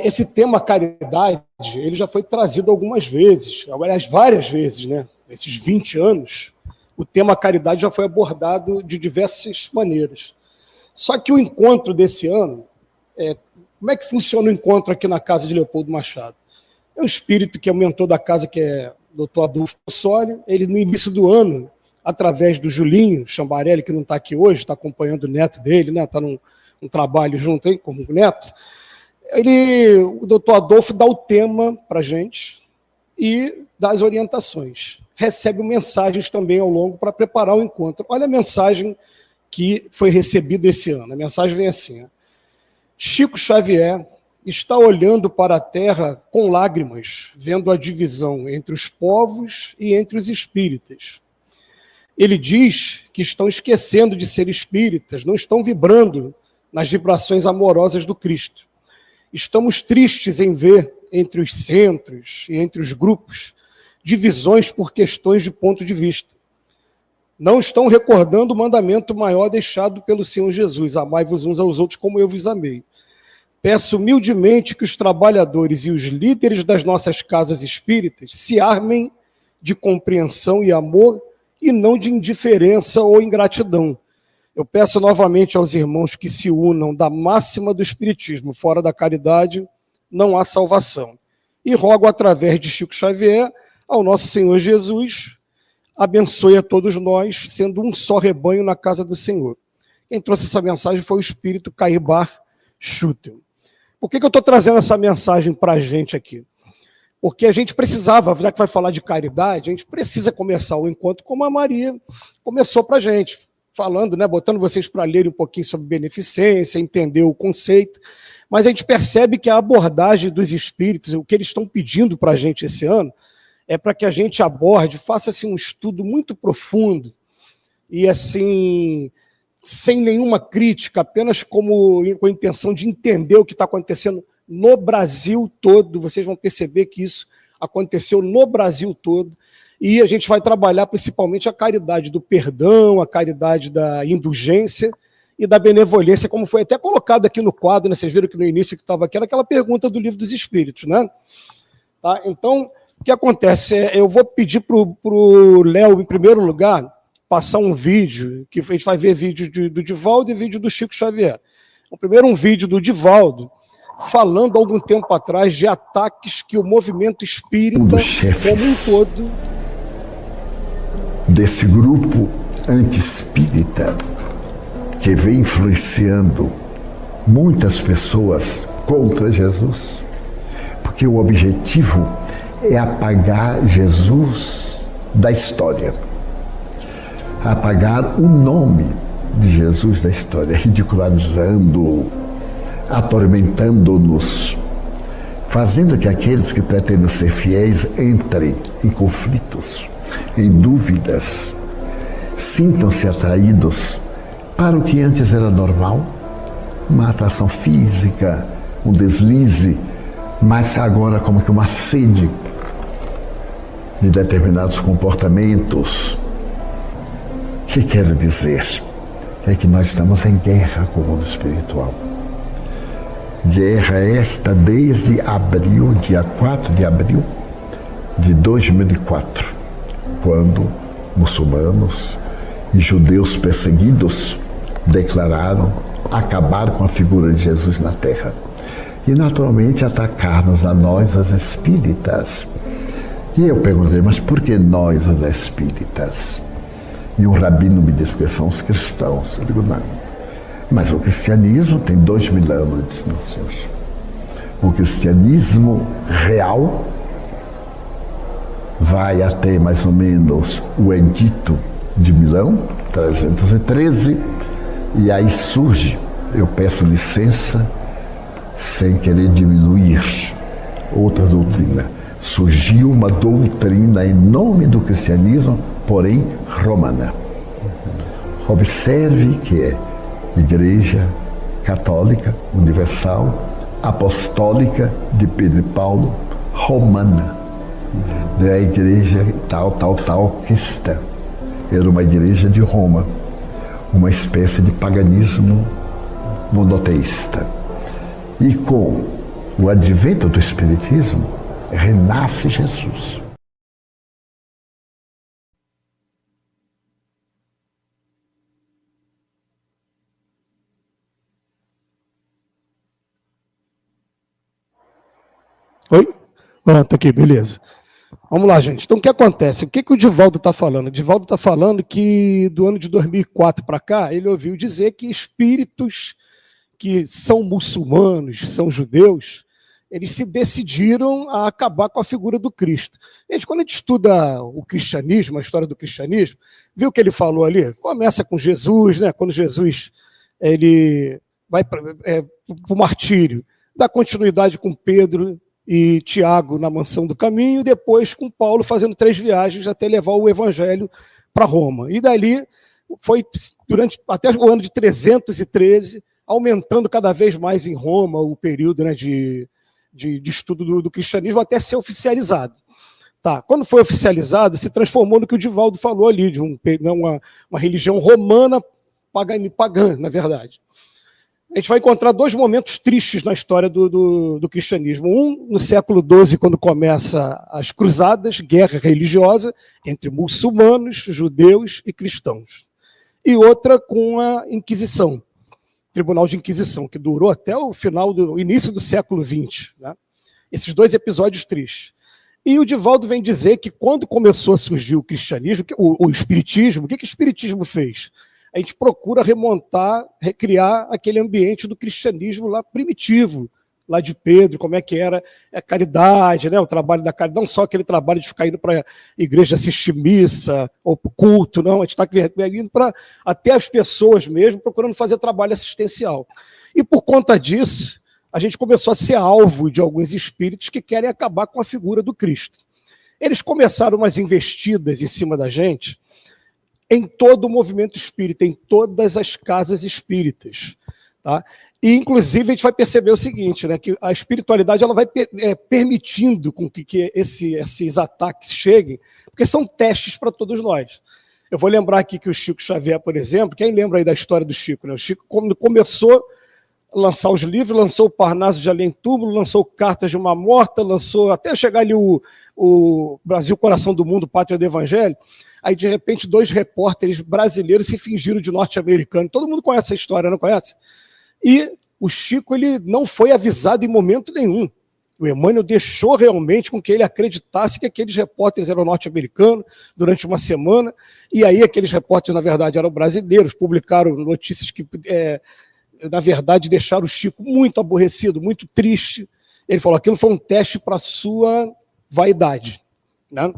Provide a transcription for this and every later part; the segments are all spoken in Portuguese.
esse tema caridade, ele já foi trazido algumas vezes, aliás, várias vezes, né? Esses 20 anos, o tema caridade já foi abordado de diversas maneiras. Só que o encontro desse ano, como é que funciona o encontro aqui na casa de Leopoldo Machado? É um espírito que é o mentor da casa, que é o Dr. Adolfo Possoli. Ele, no início do ano, através do Julinho Chambarelli, que não está aqui hoje, está acompanhando o neto dele, né? Está num trabalho junto aí com o neto. O doutor Adolfo dá o tema para a gente e dá as orientações. Recebe mensagens também ao longo para preparar o encontro. Olha a mensagem que foi recebida esse ano. A mensagem vem assim: Chico Xavier está olhando para a terra com lágrimas, vendo a divisão entre os povos e entre os espíritas. Ele diz que estão esquecendo de ser espíritas, não estão vibrando nas vibrações amorosas do Cristo. Estamos tristes em ver entre os centros e entre os grupos divisões por questões de ponto de vista. Não estão recordando o mandamento maior deixado pelo Senhor Jesus: amai-vos uns aos outros como eu vos amei. Peço humildemente que os trabalhadores e os líderes das nossas casas espíritas se armem de compreensão e amor e não de indiferença ou ingratidão. Eu peço novamente aos irmãos que se unam da máxima do espiritismo: fora da caridade não há salvação. E rogo através de Chico Xavier ao nosso Senhor Jesus, abençoe a todos nós, sendo um só rebanho na casa do Senhor. Quem trouxe essa mensagem foi o espírito Caibar Schutel. Por que eu estou trazendo essa mensagem para a gente aqui? Porque a gente precisava, já que vai falar de caridade, a gente precisa começar o encontro como a Maria começou para a gente, falando, né, botando vocês para lerem um pouquinho sobre beneficência, entender o conceito, mas a gente percebe que a abordagem dos espíritos, o que eles estão pedindo para a gente esse ano, é para que a gente aborde, faça assim, um estudo muito profundo e assim, sem nenhuma crítica, apenas com a intenção de entender o que está acontecendo no Brasil todo. Vocês vão perceber que isso aconteceu no Brasil todo, e a gente vai trabalhar principalmente a caridade do perdão, a caridade da indulgência e da benevolência, como foi até colocado aqui no quadro, né? Vocês viram que no início que estava aqui era aquela pergunta do Livro dos Espíritos, né? Tá? Então, o que acontece? Eu vou pedir para o Léo, em primeiro lugar, passar um vídeo, que a gente vai ver vídeo do Divaldo e vídeo do Chico Xavier. O primeiro, um vídeo do Divaldo, falando algum tempo atrás de ataques que o movimento espírita, como um todo, desse grupo anti-espírita, que vem influenciando muitas pessoas contra Jesus, porque o objetivo é apagar Jesus da história, apagar o nome de Jesus da história, ridicularizando, atormentando-nos, fazendo que aqueles que pretendem ser fiéis entrem em conflitos, em dúvidas, sintam-se atraídos para o que antes era normal, uma atração física, um deslize, mas agora como que uma sede de determinados comportamentos. O que quero dizer? É que nós estamos em guerra com o mundo espiritual. Guerra esta desde abril, dia 4 de abril de 2004, quando muçulmanos e judeus perseguidos declararam acabar com a figura de Jesus na Terra. E naturalmente atacar-nos a nós, as espíritas. E eu perguntei, mas por que nós, as espíritas? E um rabino me disse, porque são os cristãos. Eu digo, não. Mas o cristianismo tem 2000 anos. Eu disse, não, senhor. O cristianismo real vai até mais ou menos o Edito de Milão, 313, e aí surge, eu peço licença, sem querer diminuir outra doutrina. Surgiu uma doutrina em nome do cristianismo, porém romana. Observe que é Igreja Católica, Universal, Apostólica de Pedro e Paulo, romana. Não é a igreja tal cristã. Era uma igreja de Roma, uma espécie de paganismo monoteísta. E com o advento do Espiritismo, renasce Jesus. Oi? Pronto, aqui, beleza. Vamos lá, gente. Então, o que acontece? O que o Divaldo está falando? O Divaldo está falando que do ano de 2004 para cá, ele ouviu dizer que espíritos que são muçulmanos, são judeus, eles se decidiram a acabar com a figura do Cristo. Gente, quando a gente estuda o cristianismo, a história do cristianismo, viu o que ele falou ali? Começa com Jesus, né? Quando Jesus ele vai para o martírio, dá continuidade com Pedro e Tiago na mansão do caminho, e depois com Paulo fazendo 3 viagens até levar o evangelho para Roma. E dali foi durante até o ano de 313, aumentando cada vez mais em Roma o período, né, de estudo do cristianismo até ser oficializado. Tá. Quando foi oficializado, se transformou no que o Divaldo falou ali, de uma religião romana pagã, na verdade. A gente vai encontrar 2 momentos tristes na história do cristianismo. Um, no século XII, quando começa as cruzadas, guerra religiosa entre muçulmanos, judeus e cristãos. E outra com a Inquisição, Tribunal de Inquisição, que durou até o início do século XX. Né? Esses 2 episódios tristes. E o Divaldo vem dizer que quando começou a surgir o cristianismo, o espiritismo, o que o espiritismo fez? A gente procura recriar aquele ambiente do cristianismo lá primitivo, lá de Pedro, como é que era a caridade, né? O trabalho da caridade, não só aquele trabalho de ficar indo para a igreja assistir missa ou culto, não, a gente está indo para até as pessoas mesmo, procurando fazer trabalho assistencial. E por conta disso, a gente começou a ser alvo de alguns espíritos que querem acabar com a figura do Cristo. Eles começaram umas investidas em cima da gente, em todo o movimento espírita, em todas as casas espíritas. Tá? E, inclusive, a gente vai perceber o seguinte, né, que a espiritualidade ela vai permitindo com que esses ataques cheguem, porque são testes para todos nós. Eu vou lembrar aqui que o Chico Xavier, por exemplo, quem lembra aí da história do Chico? Né? O Chico, quando começou a lançar os livros, lançou o Parnaso de Além Túmulo, lançou Cartas de uma Morta, lançou até chegar ali o Brasil, Coração do Mundo, Pátria do Evangelho. Aí, de repente, 2 repórteres brasileiros se fingiram de norte-americano. Todo mundo conhece essa história, não conhece? E o Chico ele não foi avisado em momento nenhum. O Emmanuel deixou realmente com que ele acreditasse que aqueles repórteres eram norte-americanos durante uma semana, e aí aqueles repórteres, na verdade, eram brasileiros, publicaram notícias que, na verdade, deixaram o Chico muito aborrecido, muito triste. Ele falou que aquilo foi um teste para a sua vaidade. Né?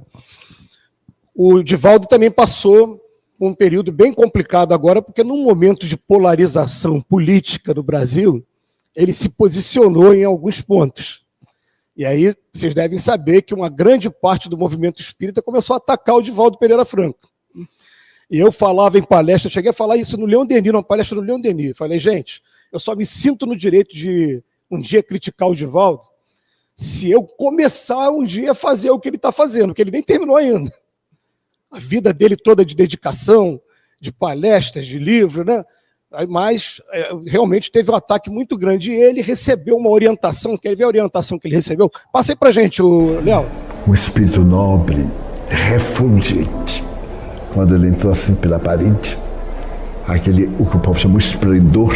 O Divaldo também passou um período bem complicado agora, porque num momento de polarização política no Brasil, ele se posicionou em alguns pontos. E aí vocês devem saber que uma grande parte do movimento espírita começou a atacar o Divaldo Pereira Franco. E eu falava em palestra, cheguei a falar isso no Leon Denis, numa palestra no Leon Denis. Falei, gente, eu só me sinto no direito de um dia criticar o Divaldo se eu começar um dia a fazer o que ele está fazendo, que ele nem terminou ainda. A vida dele toda de dedicação, de palestras, de livro, né? Mas realmente teve um ataque muito grande. E ele recebeu uma orientação. Quer ver a orientação que ele recebeu? Passei para a gente, Léo. Um espírito nobre, refulgente. Quando ele entrou assim pela parede, o que o povo chama de esplendor,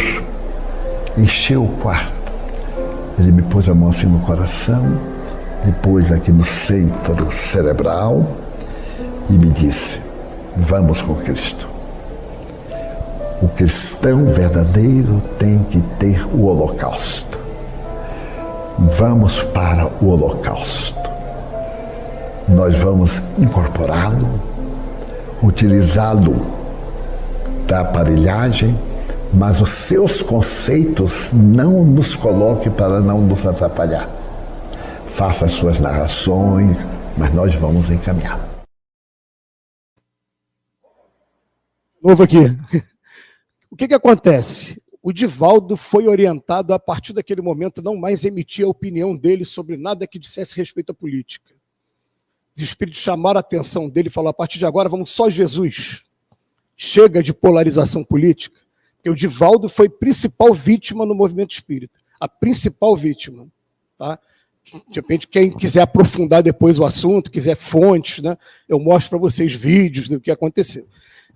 encheu o quarto. Ele me pôs a mão assim no coração, depois aqui no centro cerebral, e me disse, vamos com Cristo. O cristão verdadeiro tem que ter o holocausto. Vamos para o holocausto. Nós vamos incorporá-lo, utilizá-lo da aparelhagem, mas os seus conceitos não nos coloque para não nos atrapalhar. Faça as suas narrações, mas nós vamos encaminhar. Novo aqui. O que acontece? O Divaldo foi orientado a partir daquele momento a não mais emitir a opinião dele sobre nada que dissesse respeito à política. Os espíritos chamaram a atenção dele e falaram, a partir de agora vamos só Jesus. Chega de polarização política. Porque o Divaldo foi principal vítima no movimento espírita. a principal vítima. Tá? De repente, quem quiser aprofundar depois o assunto, quiser fontes, né, eu mostro para vocês vídeos do que aconteceu.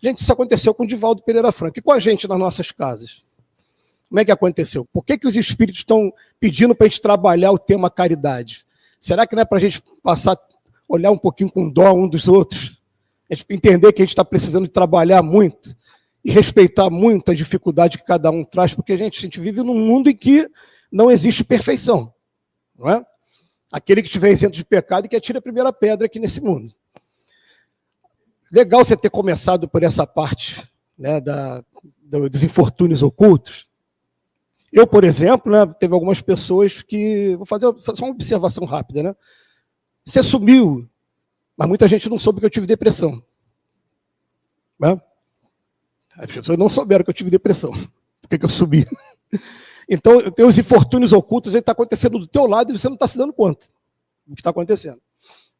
Gente, isso aconteceu com o Divaldo Pereira Franco e com a gente nas nossas casas. Como é que aconteceu? Por que os espíritos estão pedindo para a gente trabalhar o tema caridade? Será que não é para a gente passar, olhar um pouquinho com dó um dos outros? A gente entender que a gente está precisando de trabalhar muito e respeitar muito a dificuldade que cada um traz, porque, gente, a gente vive num mundo em que não existe perfeição. Não é? Aquele que estiver isento de pecado e que atire a primeira pedra aqui nesse mundo. Legal você ter começado por essa parte, né, dos infortúnios ocultos. Eu, por exemplo, né, teve algumas pessoas que... Vou fazer só uma observação rápida. Né? Você sumiu, mas muita gente não soube que eu tive depressão. Né? As pessoas não souberam que eu tive depressão. Por que eu subi? Então, tem os infortúnios ocultos, ele está acontecendo do teu lado e você não está se dando conta do que está acontecendo.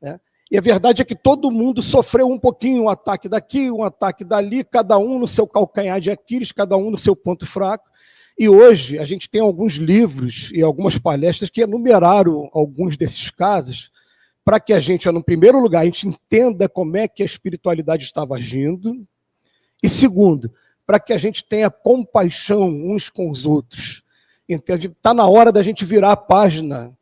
Né? E a verdade é que todo mundo sofreu um pouquinho, um ataque daqui, um ataque dali, cada um no seu calcanhar de Aquiles, cada um no seu ponto fraco. E hoje a gente tem alguns livros e algumas palestras que enumeraram alguns desses casos para que a gente, no primeiro lugar, a gente entenda como é que a espiritualidade estava agindo e, segundo, para que a gente tenha compaixão uns com os outros. Está na hora da gente virar a página,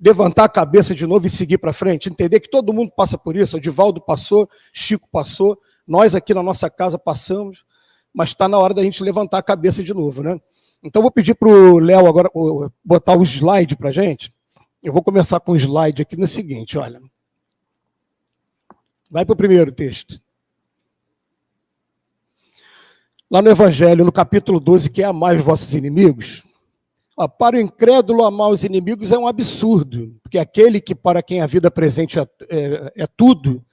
levantar a cabeça de novo e seguir para frente, entender que todo mundo passa por isso, o Divaldo passou, Chico passou, nós aqui na nossa casa passamos, mas está na hora da gente levantar a cabeça de novo. Né? Então, vou pedir para o Léo agora botar o slide para a gente. Eu vou começar com o slide aqui no seguinte, olha. Vai para o primeiro texto. Lá no Evangelho, no capítulo 12, que é amar os vossos inimigos, para o incrédulo amar os inimigos é um absurdo, porque aquele que para quem a vida presente é tudo,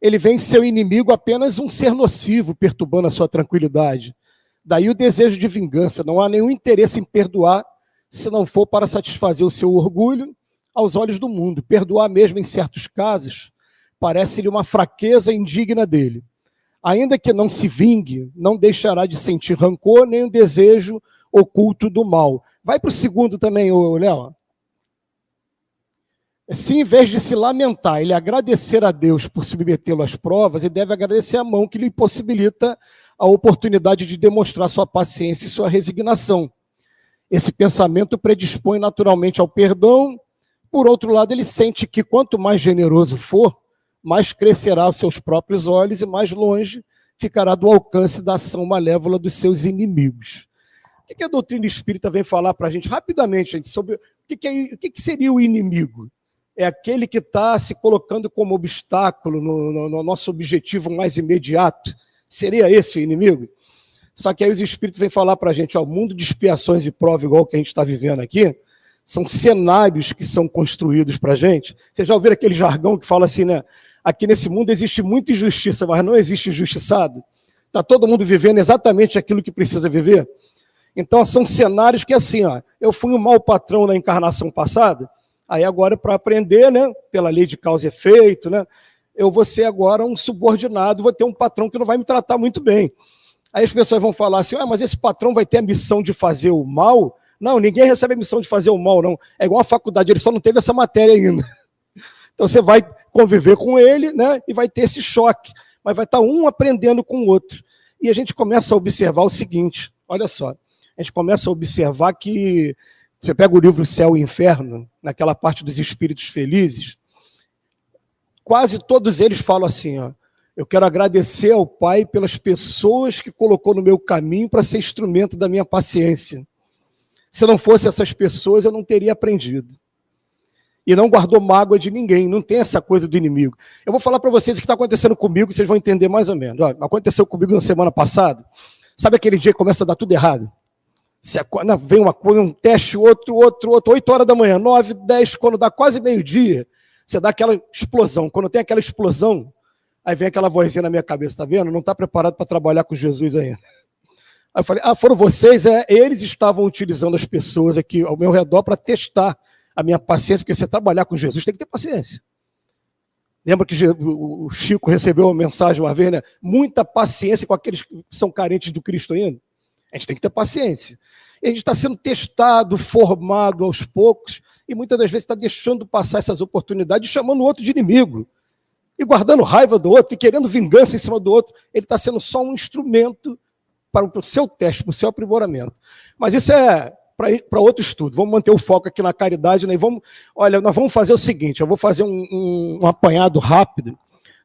ele vê em seu inimigo apenas um ser nocivo, perturbando a sua tranquilidade. Daí o desejo de vingança, não há nenhum interesse em perdoar, se não for para satisfazer o seu orgulho aos olhos do mundo. Perdoar mesmo em certos casos parece-lhe uma fraqueza indigna dele. Ainda que não se vingue, não deixará de sentir rancor nem o desejo oculto do mal. Vai para o segundo também, Léo. Se em vez de se lamentar, ele agradecer a Deus por submetê-lo às provas, ele deve agradecer a mão que lhe possibilita a oportunidade de demonstrar sua paciência e sua resignação. Esse pensamento predispõe naturalmente ao perdão. Por outro lado, ele sente que quanto mais generoso for, mais crescerá aos seus próprios olhos e mais longe ficará do alcance da ação malévola dos seus inimigos. O que a doutrina espírita vem falar para a gente rapidamente, gente, sobre o que seria o inimigo? É aquele que está se colocando como obstáculo no nosso objetivo mais imediato. Seria esse o inimigo? Só que aí os espíritos vêm falar para a gente, o mundo de expiações e prova igual que a gente está vivendo aqui, são cenários que são construídos para a gente. Vocês já ouviram aquele jargão que fala assim, né? Aqui nesse mundo existe muita injustiça, mas não existe injustiçado. Está todo mundo vivendo exatamente aquilo que precisa viver. Então, são cenários que, assim, eu fui um mau patrão na encarnação passada, aí agora, para aprender, né, pela lei de causa e efeito, né, eu vou ser agora um subordinado, vou ter um patrão que não vai me tratar muito bem. Aí as pessoas vão falar assim, mas esse patrão vai ter a missão de fazer o mal? Não, ninguém recebe a missão de fazer o mal, não. É igual a faculdade, ele só não teve essa matéria ainda. Então, você vai conviver com ele, né, e vai ter esse choque, mas vai estar um aprendendo com o outro. E a gente começa a observar o seguinte, olha só, a gente começa a observar que, você pega o livro Céu e Inferno, naquela parte dos espíritos felizes, quase todos eles falam assim, eu quero agradecer ao Pai pelas pessoas que colocou no meu caminho para ser instrumento da minha paciência. Se não fosse essas pessoas, eu não teria aprendido. E não guardou mágoa de ninguém, não tem essa coisa do inimigo. Eu vou falar para vocês o que está acontecendo comigo, vocês vão entender mais ou menos. Aconteceu comigo na semana passada, sabe aquele dia que começa a dar tudo errado? Vem uma coisa, um teste, outro, 8 horas da manhã, 9, 10, quando dá quase meio-dia, você dá aquela explosão. Quando tem aquela explosão, aí vem aquela vozinha na minha cabeça, tá vendo? Não está preparado para trabalhar com Jesus ainda. Aí eu falei, foram vocês? Eles estavam utilizando as pessoas aqui ao meu redor para testar a minha paciência, porque você trabalhar com Jesus tem que ter paciência. Lembra que o Chico recebeu uma mensagem uma vez, né? Muita paciência com aqueles que são carentes do Cristo ainda. A gente tem que ter paciência. E a gente está sendo testado, formado aos poucos, e muitas das vezes está deixando passar essas oportunidades, chamando o outro de inimigo, e guardando raiva do outro, e querendo vingança em cima do outro. Ele está sendo só um instrumento para o seu teste, para o seu aprimoramento. Mas isso é para outro estudo. Vamos manter o foco aqui na caridade, né? Nós vamos fazer o seguinte, eu vou fazer um apanhado rápido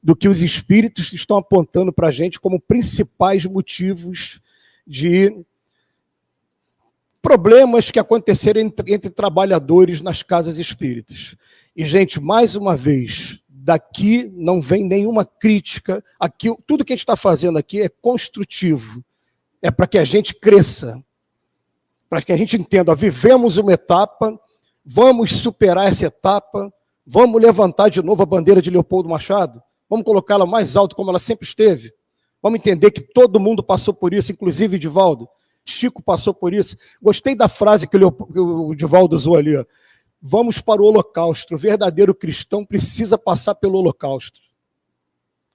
do que os espíritos estão apontando para a gente como principais motivos de problemas que aconteceram entre trabalhadores nas casas espíritas. E, gente, mais uma vez, daqui não vem nenhuma crítica. Aqui, tudo que a gente está fazendo aqui é construtivo. É para que a gente cresça, para que a gente entenda, vivemos uma etapa, vamos superar essa etapa, vamos levantar de novo a bandeira de Leopoldo Machado, vamos colocá-la mais alto como ela sempre esteve, vamos entender que todo mundo passou por isso, inclusive Divaldo, Chico passou por isso. Gostei da frase que o Divaldo usou ali, ó. Vamos para o holocausto, o verdadeiro cristão precisa passar pelo holocausto.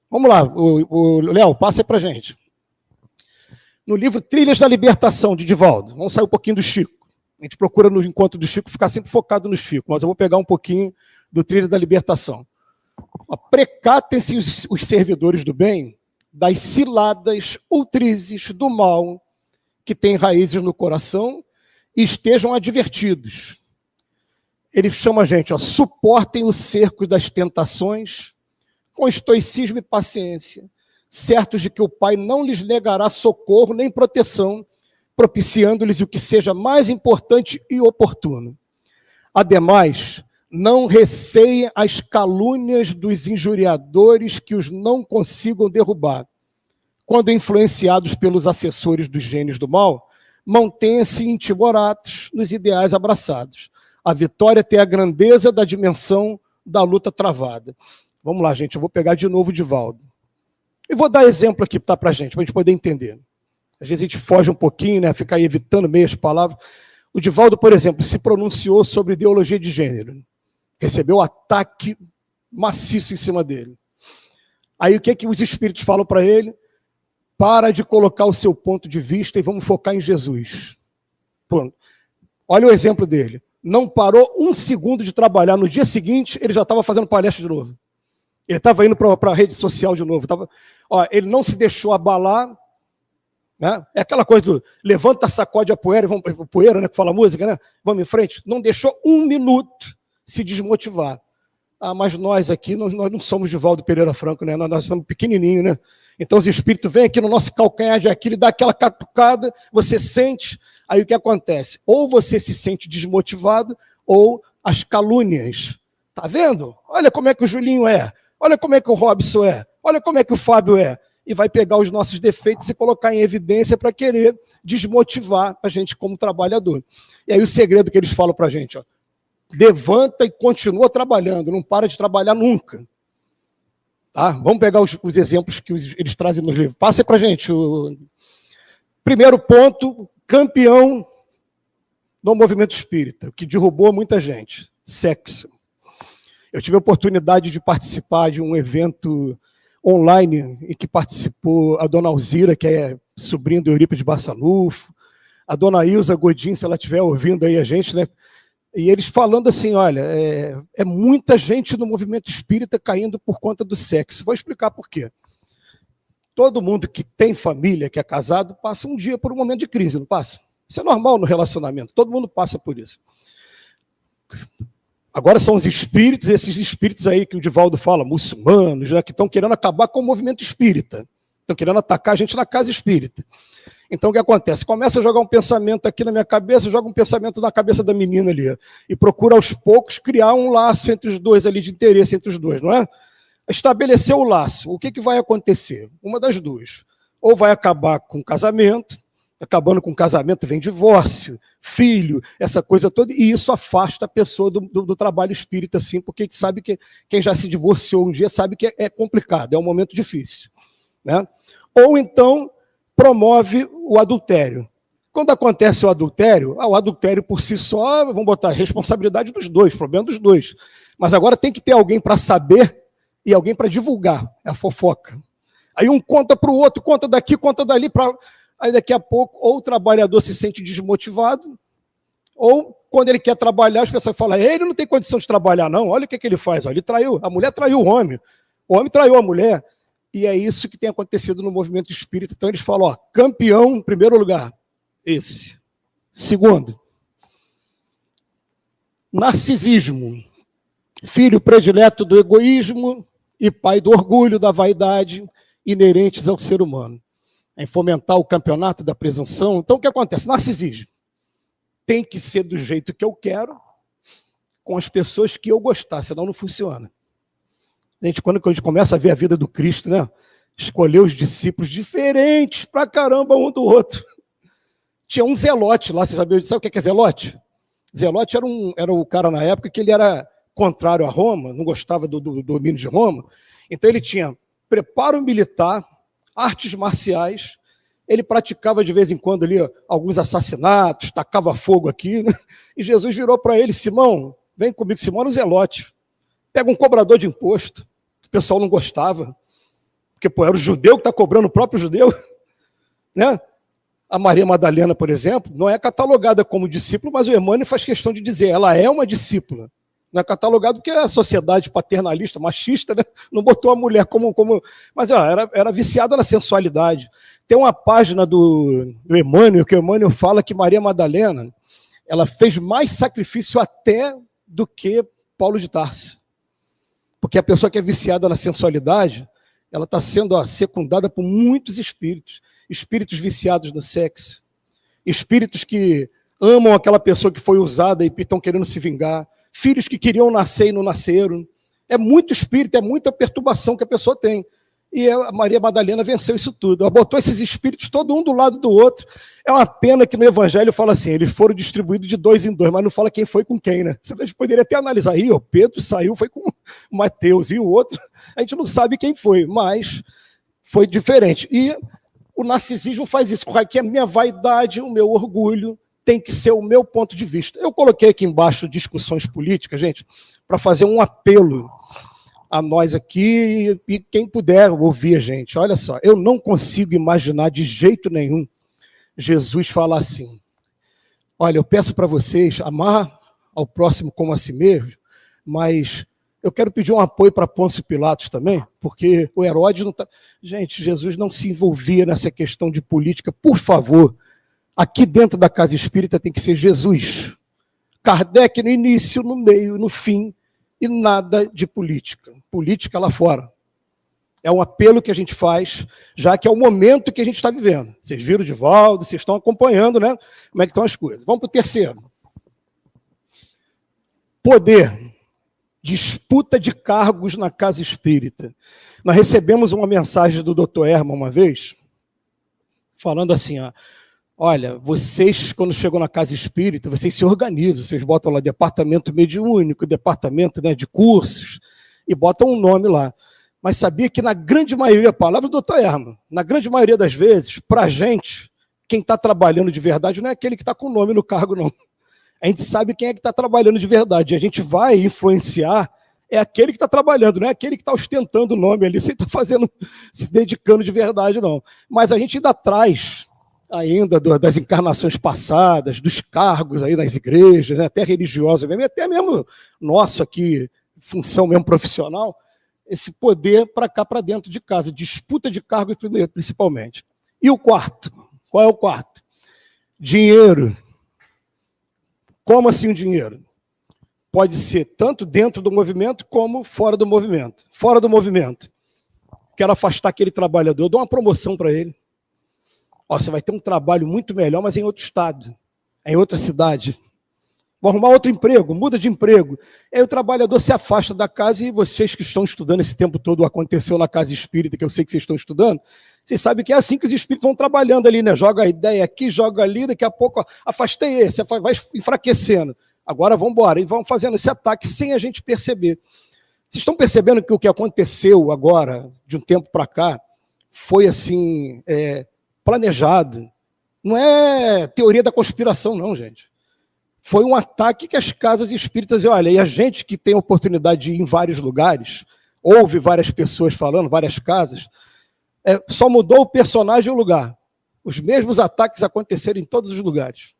Vamos lá, o Léo, passa aí para a gente. No livro Trilhas da Libertação, de Divaldo, vamos sair um pouquinho do Chico. A gente procura no encontro do Chico ficar sempre focado no Chico, mas eu vou pegar um pouquinho do Trilha da Libertação. Precatem-se os servidores do bem das ciladas ultrizes do mal que têm raízes no coração e estejam advertidos. Ele chama a gente, suportem o cerco das tentações com estoicismo e paciência, certos de que o Pai não lhes negará socorro nem proteção, propiciando-lhes o que seja mais importante e oportuno. Ademais, não receiem as calúnias dos injuriadores que os não consigam derrubar. Quando influenciados pelos assessores dos gênios do mal, mantenham-se intimoratos nos ideais abraçados. A vitória tem a grandeza da dimensão da luta travada. Vamos lá, gente, eu vou pegar de novo o Divaldo. E vou dar exemplo aqui para a gente poder entender. Às vezes a gente foge um pouquinho, né, fica aí evitando meias palavras. O Divaldo, por exemplo, se pronunciou sobre ideologia de gênero. Recebeu ataque maciço em cima dele. Aí o que os espíritos falam para ele? Para de colocar o seu ponto de vista e vamos focar em Jesus. Pronto. Olha o exemplo dele. Não parou um segundo de trabalhar. No dia seguinte, ele já estava fazendo palestra de novo. Ele estava indo para a rede social de novo. Ele não se deixou abalar. Né? É aquela coisa do levanta, sacode a poeira, poeira, né, que fala a música, né? Vamos em frente. Não deixou um minuto se desmotivar. Mas nós aqui, nós não somos Divaldo Pereira Franco, né? Nós estamos pequenininhos, né? Então os espíritos vêm aqui no nosso calcanhar de Aquiles, dá aquela catucada, você sente, aí o que acontece? Ou você se sente desmotivado, ou as calúnias. Tá vendo? Olha como é que o Julinho é, olha como é que o Robson é, olha como é que o Fábio é. E vai pegar os nossos defeitos e colocar em evidência para querer desmotivar a gente como trabalhador. E aí o segredo que eles falam para a gente, levanta e continua trabalhando, não para de trabalhar nunca. Tá? Vamos pegar os exemplos que eles trazem nos livros. Passa para a gente. O primeiro ponto, campeão do movimento espírita, que derrubou muita gente, sexo. Eu tive a oportunidade de participar de um evento online em que participou a dona Alzira, que é sobrinha do Eurípides Barçanufo, a dona Ilza Godin, se ela estiver ouvindo aí a gente, né? E eles falando assim, olha, é muita gente no movimento espírita caindo por conta do sexo. Vou explicar por quê. Todo mundo que tem família, que é casado, passa um dia por um momento de crise, não passa? Isso é normal no relacionamento, todo mundo passa por isso. Agora são os espíritos, esses espíritos aí que o Divaldo fala, muçulmanos, né, que estão querendo acabar com o movimento espírita. Estão querendo atacar a gente na casa espírita. Então, o que acontece? Começa a jogar um pensamento aqui na minha cabeça, joga um pensamento na cabeça da menina ali, e procura aos poucos criar um laço entre os dois ali, de interesse entre os dois, não é? Estabelecer o laço. O que vai acontecer? Uma das duas. Ou vai acabar com o casamento, acabando com o casamento vem divórcio, filho, essa coisa toda, e isso afasta a pessoa do trabalho espírita, assim, porque a gente sabe que quem já se divorciou um dia sabe que é complicado, é um momento difícil, né? Ou então promove o adultério. Quando acontece o adultério por si só, vamos botar a responsabilidade dos dois, problema dos dois. Mas agora tem que ter alguém para saber e alguém para divulgar, é a fofoca. Aí um conta para o outro, conta daqui, conta dali, Aí daqui a pouco, ou o trabalhador se sente desmotivado, ou quando ele quer trabalhar, as pessoas falam, ele não tem condição de trabalhar, não. Olha o que ele faz. Ele traiu, a mulher traiu o homem traiu a mulher. E é isso que tem acontecido no movimento espírita. Então eles falam, campeão, em primeiro lugar, esse. Segundo, narcisismo, filho predileto do egoísmo e pai do orgulho, da vaidade, inerentes ao ser humano. Em fomentar o campeonato da presunção. Então o que acontece? Narcisismo. Tem que ser do jeito que eu quero, com as pessoas que eu gostar, senão não funciona. Gente, quando a gente começa a ver a vida do Cristo, né? Escolheu os discípulos diferentes pra caramba um do outro. Tinha um Zelote lá, você sabe o que é Zelote? Zelote era o cara na época que ele era contrário a Roma, não gostava do domínio de Roma. Então ele tinha preparo militar, artes marciais, ele praticava de vez em quando ali alguns assassinatos, tacava fogo aqui, né? E Jesus virou para ele, Simão, vem comigo, Simão era um Zelote. Pega um cobrador de imposto, que o pessoal não gostava, porque era o judeu que está cobrando o próprio judeu, né? A Maria Madalena, por exemplo, não é catalogada como discípula, mas o Emmanuel faz questão de dizer, ela é uma discípula. Não é catalogado porque a sociedade paternalista, machista, né, não botou a mulher como... Mas era viciada na sensualidade. Tem uma página do Emmanuel, que o Emmanuel fala que Maria Madalena ela fez mais sacrifício até do que Paulo de Tarso. Porque a pessoa que é viciada na sensualidade, ela está sendo secundada por muitos espíritos. Espíritos viciados no sexo, espíritos que amam aquela pessoa que foi usada e estão querendo se vingar, filhos que queriam nascer e não nasceram. É muito espírito, é muita perturbação que a pessoa tem. E a Maria Madalena venceu isso tudo. Ela botou esses espíritos todo um do lado do outro. É uma pena que no Evangelho fala assim, eles foram distribuídos de 2 em 2, mas não fala quem foi com quem, né? Você poderia até analisar aí, Pedro saiu, foi com Mateus, e o outro, a gente não sabe quem foi, mas foi diferente. E o narcisismo faz isso, que a minha vaidade, o meu orgulho, tem que ser o meu ponto de vista. Eu coloquei aqui embaixo discussões políticas, gente, para fazer um apelo a nós aqui e quem puder ouvir a gente. Olha só, eu não consigo imaginar de jeito nenhum Jesus falar assim, olha, eu peço para vocês amar ao próximo como a si mesmo, mas eu quero pedir um apoio para Pôncio Pilatos também, porque o Herodes não está... Gente, Jesus não se envolvia nessa questão de política. Por favor, aqui dentro da Casa Espírita tem que ser Jesus. Kardec no início, no meio, no fim, e nada de política. Política lá fora. É um apelo que a gente faz, já que é o momento que a gente está vivendo. Vocês viram o Divaldo, vocês estão acompanhando, né? Como é que estão as coisas. Vamos para o terceiro. Poder. Disputa de cargos na Casa Espírita. Nós recebemos uma mensagem do Dr. Herman uma vez, falando assim, olha, vocês, quando chegam na Casa Espírita, vocês se organizam, vocês botam lá departamento mediúnico, departamento, né, de cursos, e botam um nome lá. Mas sabia que na grande maioria, a palavra do Dr. Herman, na grande maioria das vezes, para a gente, quem está trabalhando de verdade não é aquele que está com o nome no cargo, não. A gente sabe quem é que está trabalhando de verdade. A gente vai influenciar, é aquele que está trabalhando, não é aquele que está ostentando o nome ali, sem estar se dedicando de verdade, não. Mas a gente ainda traz, das encarnações passadas, dos cargos aí nas igrejas, né, até religiosas mesmo, e até mesmo nosso aqui, função mesmo profissional, esse poder para cá, para dentro de casa, disputa de cargos principalmente. E o quarto? Qual é o quarto? Dinheiro. Como assim o dinheiro? Pode ser tanto dentro do movimento como fora do movimento. Fora do movimento. Quero afastar aquele trabalhador, eu dou uma promoção para ele. Você vai ter um trabalho muito melhor, mas em outro estado, em outra cidade. Vou arrumar outro emprego, muda de emprego. Aí o trabalhador se afasta da casa e vocês que estão estudando esse tempo todo, aconteceu na Casa Espírita, que eu sei que vocês estão estudando, vocês sabem que é assim que os espíritos vão trabalhando ali, né? Joga a ideia aqui, joga ali, daqui a pouco, afastei esse, vai enfraquecendo. Agora vamos embora, e vão fazendo esse ataque sem a gente perceber. Vocês estão percebendo que o que aconteceu agora, de um tempo para cá, foi assim, planejado. Não é teoria da conspiração, não, gente. Foi um ataque que as casas espíritas, olha, e a gente que tem a oportunidade de ir em vários lugares, ouve várias pessoas falando, várias casas, só mudou o personagem e o lugar. Os mesmos ataques aconteceram em todos os lugares.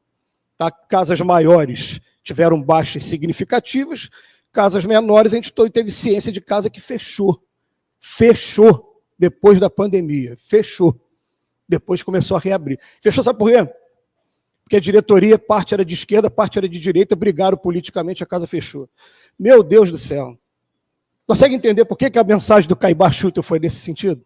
Tá? Casas maiores tiveram baixas significativas, casas menores, a gente teve ciência de casa que fechou. Fechou depois da pandemia. Fechou. Depois começou a reabrir. Fechou, sabe por quê? Porque a diretoria, parte era de esquerda, parte era de direita, brigaram politicamente, a casa fechou. Meu Deus do céu. Consegue entender por que a mensagem do Caibar Schutel foi nesse sentido?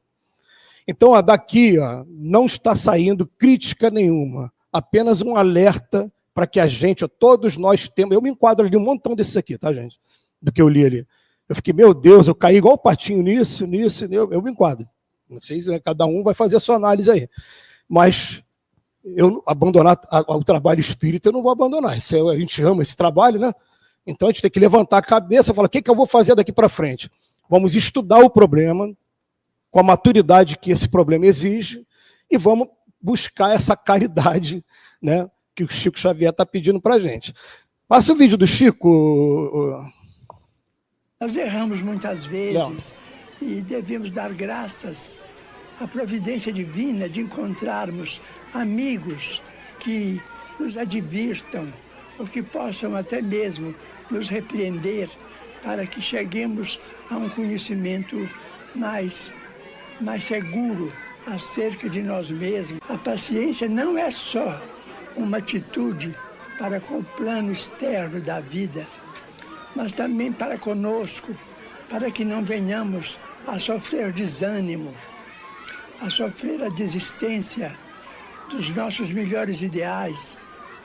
Então, daqui não está saindo crítica nenhuma, apenas um alerta para que a gente, todos nós temos... Eu me enquadro ali um montão desses aqui, tá, gente? Do que eu li ali. Eu fiquei, meu Deus, eu caí igual o patinho nisso, eu me enquadro. Não sei se cada um vai fazer a sua análise aí. Mas eu abandonar o trabalho espírita, eu não vou abandonar. A gente ama esse trabalho, né? Então a gente tem que levantar a cabeça e falar, o que eu vou fazer daqui para frente? Vamos estudar o problema com a maturidade que esse problema exige e vamos buscar essa caridade, né, que o Chico Xavier está pedindo para a gente. Passa o vídeo do Chico. Nós erramos muitas vezes e devemos dar graças à providência divina de encontrarmos amigos que nos advirtam ou que possam até mesmo nos repreender para que cheguemos a um conhecimento mais seguro acerca de nós mesmos. A paciência não é só uma atitude para com o plano externo da vida, mas também para conosco, para que não venhamos a sofrer desânimo, a sofrer a desistência dos nossos melhores ideais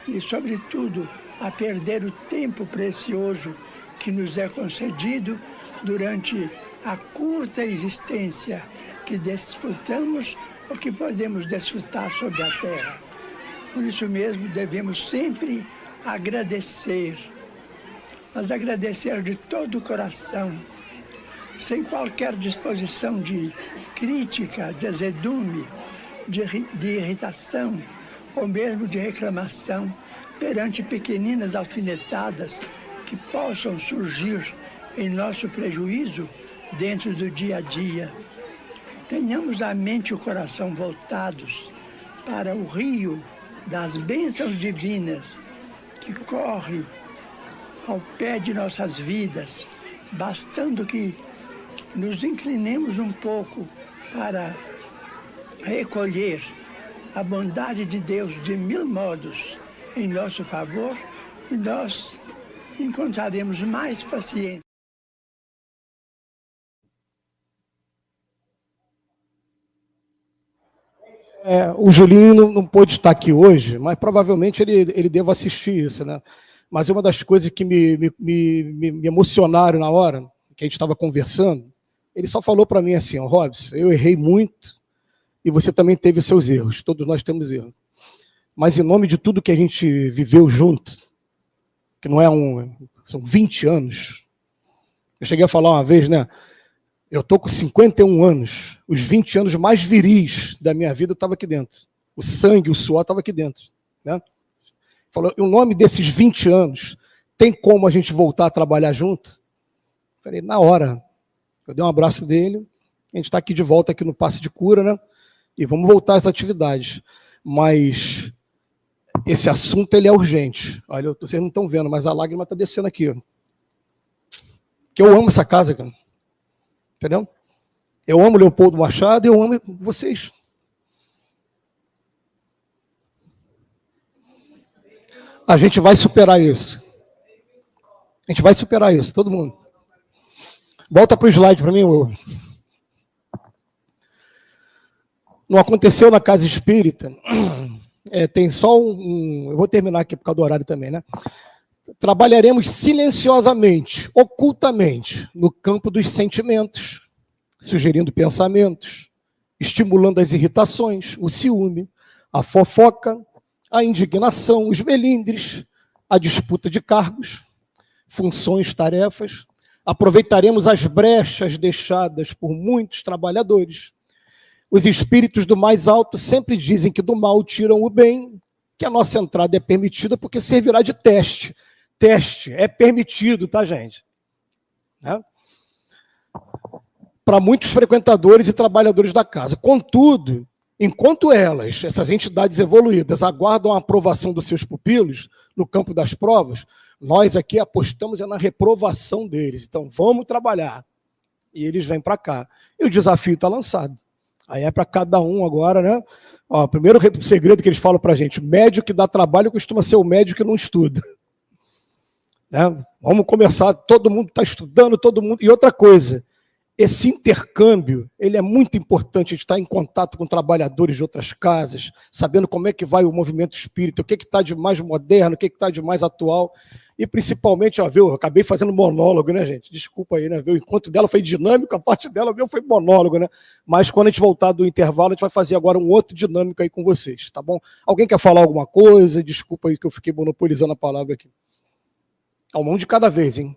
e, sobretudo, a perder o tempo precioso que nos é concedido durante a curta existência que desfrutamos ou que podemos desfrutar sobre a terra. Por isso mesmo, devemos sempre agradecer, mas agradecer de todo o coração, sem qualquer disposição de crítica, de azedume, de irritação ou mesmo de reclamação perante pequeninas alfinetadas que possam surgir em nosso prejuízo dentro do dia a dia. Tenhamos a mente e o coração voltados para o rio das bênçãos divinas que corre ao pé de nossas vidas, bastando que nos inclinemos um pouco para recolher a bondade de Deus de mil modos em nosso favor, e nós encontraremos mais paciência. O Julinho não pôde estar aqui hoje, mas provavelmente ele deva assistir isso, né? Mas uma das coisas que me emocionaram na hora que a gente estava conversando, ele só falou para mim assim, Robson, eu errei muito e você também teve os seus erros, todos nós temos erros. Mas em nome de tudo que a gente viveu junto, que não é são 20 anos, eu cheguei a falar uma vez, né? Eu estou com 51 anos, os 20 anos mais viris da minha vida estava aqui dentro. O sangue, o suor estava aqui dentro. Né? Falou, em nome desses 20 anos, tem como a gente voltar a trabalhar junto? Falei, na hora. Eu dei um abraço dele, a gente está aqui de volta aqui no Passe de Cura, né? E vamos voltar às atividades. Mas esse assunto ele é urgente. Olha, vocês não estão vendo, mas a lágrima está descendo aqui. Ó. Que eu amo essa casa, cara. Entendeu? Eu amo Leopoldo Machado e eu amo vocês. A gente vai superar isso. A gente vai superar isso, todo mundo. Volta para o slide para mim, Will. Não aconteceu na casa espírita. Tem só eu vou terminar aqui por causa do horário também, né? Trabalharemos silenciosamente, ocultamente, no campo dos sentimentos, sugerindo pensamentos, estimulando as irritações, o ciúme, a fofoca, a indignação, os melindres, a disputa de cargos, funções, tarefas. Aproveitaremos as brechas deixadas por muitos trabalhadores. Os espíritos do mais alto sempre dizem que do mal tiram o bem, que a nossa entrada é permitida porque servirá de teste. Teste é permitido, tá, gente? Né? Para muitos frequentadores e trabalhadores da casa. Contudo, Enquanto elas, essas entidades evoluídas, aguardam a aprovação dos seus pupilos no campo das provas, nós aqui apostamos na reprovação deles. Então, vamos trabalhar. E eles vêm para cá. E o desafio está lançado. Aí é para cada um agora, né? Ó, o primeiro segredo que eles falam para a gente, médico que dá trabalho costuma ser o médico que não estuda. Né? Vamos começar, todo mundo está estudando, todo mundo... E outra coisa, esse intercâmbio, ele é muito importante, a gente está em contato com trabalhadores de outras casas, sabendo como é que vai o movimento espírita, o que está de mais moderno, o que está de mais atual, e principalmente, ó, viu, eu acabei fazendo monólogo, né, gente? Desculpa aí, né? Viu? O encontro dela foi dinâmico, a parte dela meu foi monólogo, né? Mas quando a gente voltar do intervalo, a gente vai fazer agora um outro dinâmico aí com vocês, tá bom? Alguém quer falar alguma coisa? Desculpa aí que eu fiquei monopolizando a palavra aqui. Ao mão de cada vez, hein?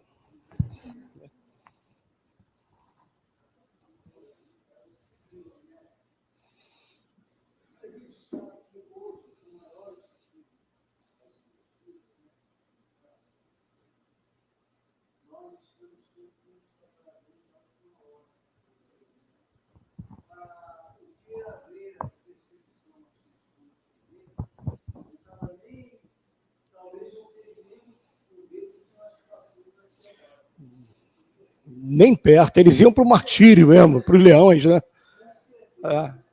Nem perto, eles iam para o martírio mesmo, para os leões, né? É.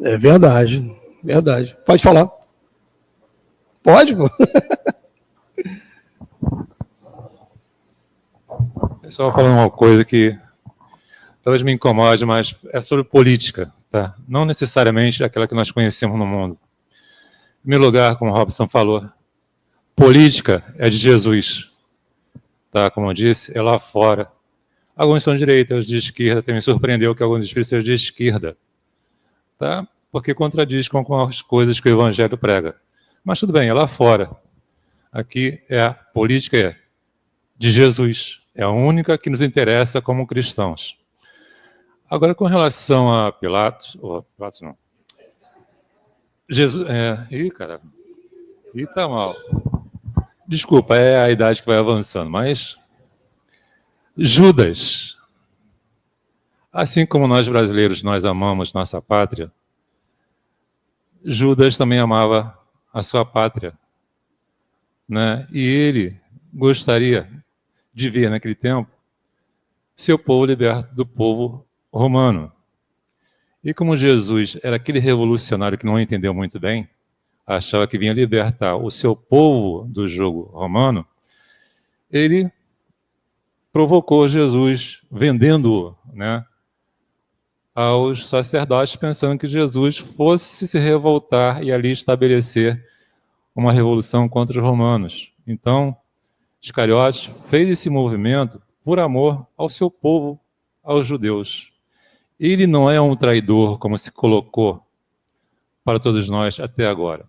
É verdade, verdade. Pode falar. Pode, pô. Eu só falando uma coisa que talvez me incomode, mas é sobre política, tá? Não necessariamente aquela que nós conhecemos no mundo. Em primeiro lugar, como o Robson falou, política é de Jesus, tá? Como eu disse, é lá fora. Alguns são de direita, outros de esquerda. Até me surpreendeu que alguns espíritos sejam de esquerda, tá? Porque contradiz com as coisas que o Evangelho prega. Mas tudo bem, é lá fora. Aqui a política é de Jesus. É a única que nos interessa como cristãos. Agora, com relação a Pilatos... Pilatos não. Jesus... Ih, cara. Ih, tá mal. Desculpa, é a idade que vai avançando, mas... Judas. Assim como nós brasileiros, nós amamos nossa pátria, Judas também amava a sua pátria, né? E ele gostaria de ver naquele tempo seu povo liberto do povo romano. E como Jesus era aquele revolucionário que não entendeu muito bem, achava que vinha libertar o seu povo do jugo romano, ele provocou Jesus vendendo-o, né, aos sacerdotes, pensando que Jesus fosse se revoltar e ali estabelecer uma revolução contra os romanos. Então, Iscariotes fez esse movimento por amor ao seu povo, aos judeus. Ele não é um traidor, como se colocou para todos nós até agora.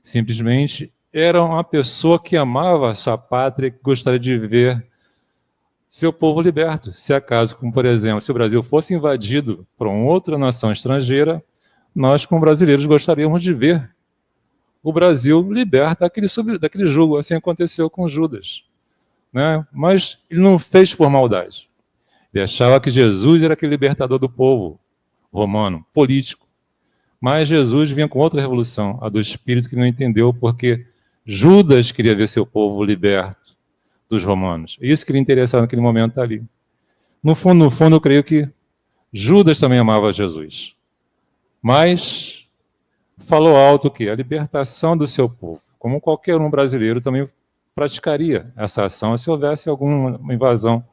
Simplesmente era uma pessoa que amava a sua pátria, que gostaria de ver seu povo liberto. Se acaso, como por exemplo, se o Brasil fosse invadido por uma outra nação estrangeira, nós, como brasileiros, gostaríamos de ver o Brasil liberto daquele jugo. Assim aconteceu com Judas, né? Mas ele não fez por maldade. Ele achava que Jesus era aquele libertador do povo romano, político. Mas Jesus vinha com outra revolução, a do Espírito, que não entendeu, porque Judas queria ver seu povo liberto dos romanos. Isso que lhe interessava naquele momento ali. No fundo, eu creio que Judas também amava Jesus. Mas falou alto que a libertação do seu povo, como qualquer um brasileiro também praticaria essa ação se houvesse alguma invasão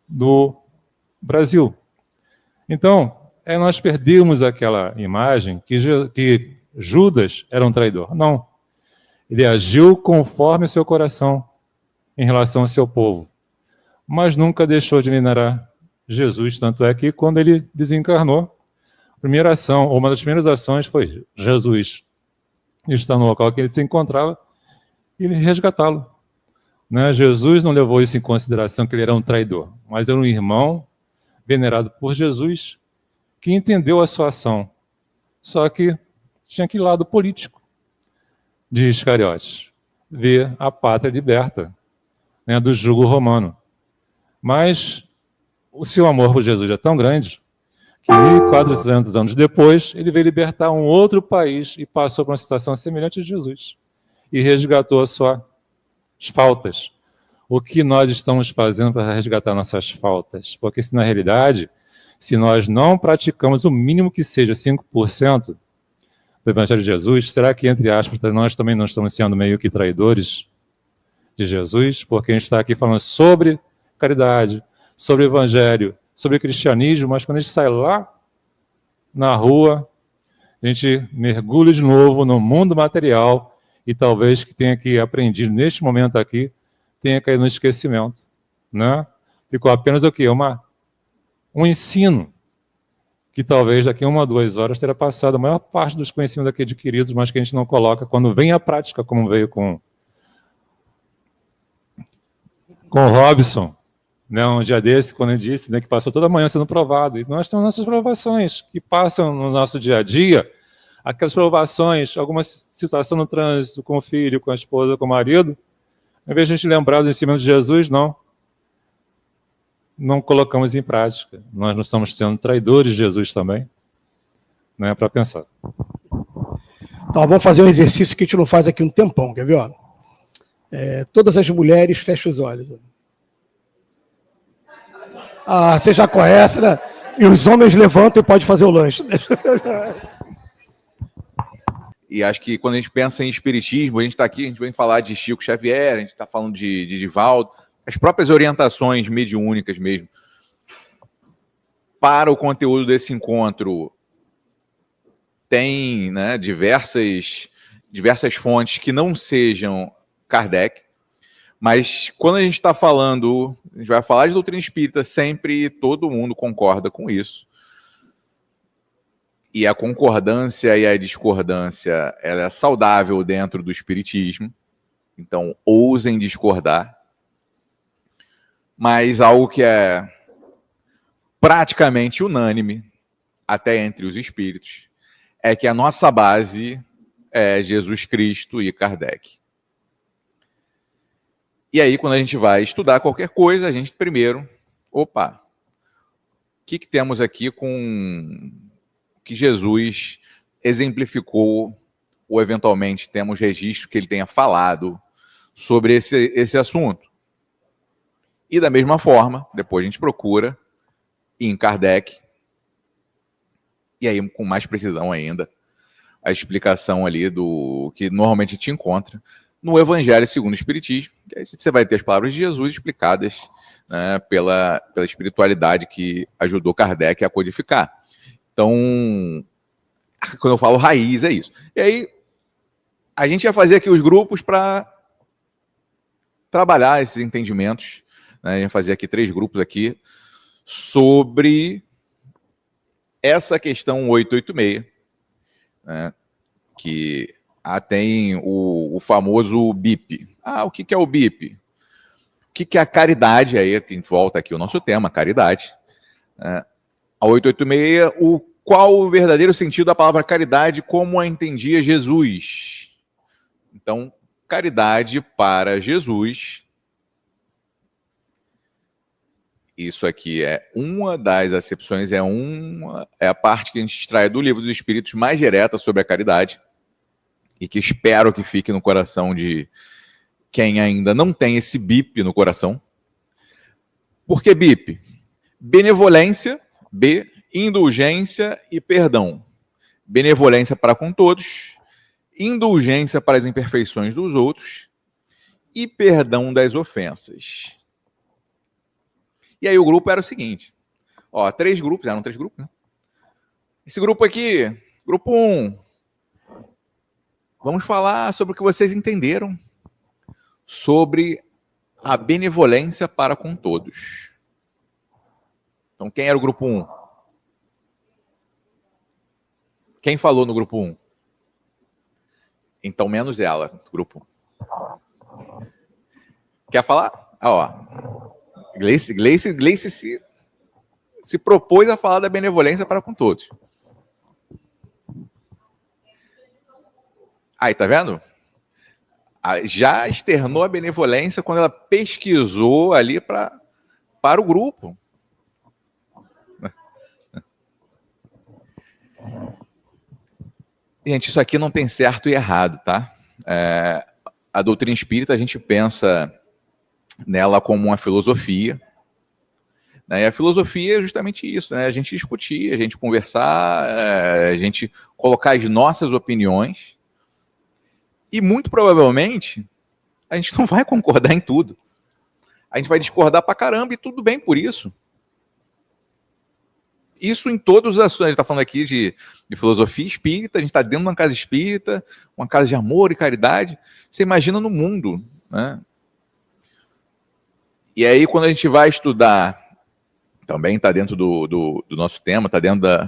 do Brasil. Então, nós perdemos aquela imagem que Judas era um traidor. Não. Ele agiu conforme seu coração em relação ao seu povo, mas nunca deixou de venerar Jesus, tanto é que quando ele desencarnou, a primeira ação, ou uma das primeiras ações foi Jesus estar no local que ele se encontrava e resgatá-lo. Né? Jesus não levou isso em consideração, que ele era um traidor, mas era um irmão venerado por Jesus que entendeu a sua ação. Só que tinha aquele lado político de Iscariotes, ver a pátria liberta, né, do jugo romano. Mas o seu amor por Jesus é tão grande que 1.400 anos depois ele veio libertar um outro país e passou por uma situação semelhante a Jesus e resgatou as suas faltas. O que nós estamos fazendo para resgatar nossas faltas? Porque se na realidade, se nós não praticamos o mínimo que seja 5% do Evangelho de Jesus, será que, entre aspas, nós também não estamos sendo meio que traidores de Jesus? Porque a gente está aqui falando sobre caridade, sobre Evangelho, sobre cristianismo, mas quando a gente sai lá na rua, a gente mergulha de novo no mundo material e talvez que tenha que aprender neste momento aqui, tenha caído no esquecimento. Né? Ficou apenas o quê? Um ensino que talvez daqui a 1 ou 2 horas terá passado a maior parte dos conhecimentos aqui adquiridos, mas que a gente não coloca quando vem a prática, como veio com o Robson, né, um dia desse, quando ele disse, né, que passou toda manhã sendo provado. E nós temos nossas provações que passam no nosso dia a dia, aquelas provações, alguma situação no trânsito, com o filho, com a esposa, com o marido, ao invés de a gente lembrar do ensinamento de Jesus, não colocamos em prática. Nós não estamos sendo traidores de Jesus também, né, para pensar. Então, vamos fazer um exercício que a gente não faz aqui um tempão, quer ver? Ó? Todas as mulheres fecham os olhos. Ah, você já conhece, né? E os homens levantam e pode fazer o lanche. E acho que quando a gente pensa em espiritismo, a gente está aqui, a gente vem falar de Chico Xavier, a gente está falando de Divaldo, as próprias orientações mediúnicas mesmo. Para o conteúdo desse encontro, tem, né, diversas fontes que não sejam Kardec, mas quando a gente está falando, a gente vai falar de doutrina espírita, sempre todo mundo concorda com isso. E a concordância e a discordância, ela é saudável dentro do espiritismo. Então, ousem discordar. Mas algo que é praticamente unânime, até entre os espíritos, é que a nossa base é Jesus Cristo e Kardec. E aí, quando a gente vai estudar qualquer coisa, a gente primeiro, o que temos aqui com que Jesus exemplificou, ou eventualmente temos registro que ele tenha falado sobre esse assunto. E da mesma forma, depois a gente procura em Kardec, e aí com mais precisão ainda, a explicação ali do que normalmente a gente encontra no Evangelho segundo o Espiritismo, que aí você vai ter as palavras de Jesus explicadas, né, pela espiritualidade que ajudou Kardec a codificar. Então, quando eu falo raiz, é isso. E aí, a gente vai fazer aqui os grupos para trabalhar esses entendimentos, né? A gente vai fazer aqui 3 grupos aqui sobre essa questão 886, né? Que tem o famoso BIP. O que é o BIP? O que é a caridade? Aí volta aqui o nosso tema, caridade. A 886, qual o verdadeiro sentido da palavra caridade, como a entendia Jesus? Então, caridade para Jesus. Isso aqui é uma das acepções, é a parte que a gente extrai do Livro dos Espíritos mais direta sobre a caridade, e que espero que fique no coração de quem ainda não tem esse BIP no coração. Por que BIP? Benevolência, B, indulgência e perdão. Benevolência para com todos, indulgência para as imperfeições dos outros e perdão das ofensas. E aí o grupo era o seguinte, 3 grupos, eram 3 grupos, né? Esse grupo aqui, grupo 1, vamos falar sobre o que vocês entenderam sobre a benevolência para com todos. Então, quem era o grupo 1? Quem falou no grupo 1? Então, menos ela, grupo 1. Quer falar? Gleice se propôs a falar da benevolência para com todos. Aí, tá vendo? Já externou a benevolência quando ela pesquisou ali para o grupo. Gente, isso aqui não tem certo e errado, tá? A doutrina espírita, a gente pensa nela como uma filosofia, né? E a filosofia é justamente isso, né? A gente discutir, a gente conversar, a gente colocar as nossas opiniões, e muito provavelmente a gente não vai concordar em tudo. A gente vai discordar pra caramba, e tudo bem por isso. Isso em todos os assuntos. A gente está falando aqui de filosofia espírita, a gente está dentro de uma casa espírita, uma casa de amor e caridade. Você imagina no mundo, né? E aí, quando a gente vai estudar, também está dentro do nosso tema, está dentro da...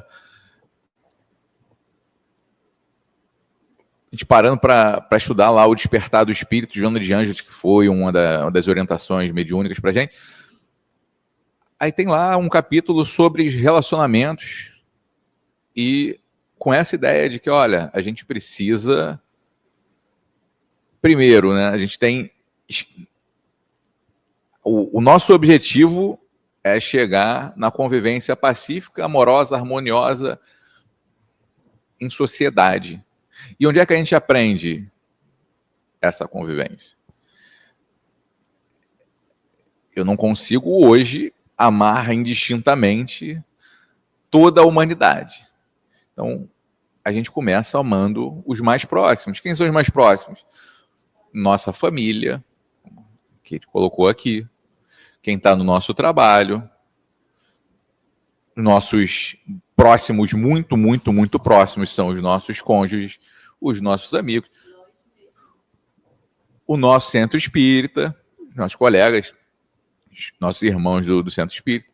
A gente parando para estudar lá o Despertar do Espírito de Joana de Ângeles, que foi uma das orientações mediúnicas para a gente. Aí tem lá um capítulo sobre relacionamentos e com essa ideia de que, olha, a gente precisa... Primeiro, né, a gente tem... O nosso objetivo é chegar na convivência pacífica, amorosa, harmoniosa em sociedade. E onde é que a gente aprende essa convivência? Eu não consigo hoje amar indistintamente toda a humanidade. Então, a gente começa amando os mais próximos. Quem são os mais próximos? Nossa família, que a gente colocou aqui. Quem está no nosso trabalho. Nossos próximos, muito, muito, muito próximos, são os nossos cônjuges, os nossos amigos. O nosso centro espírita, nossos colegas, nossos irmãos do centro espírita,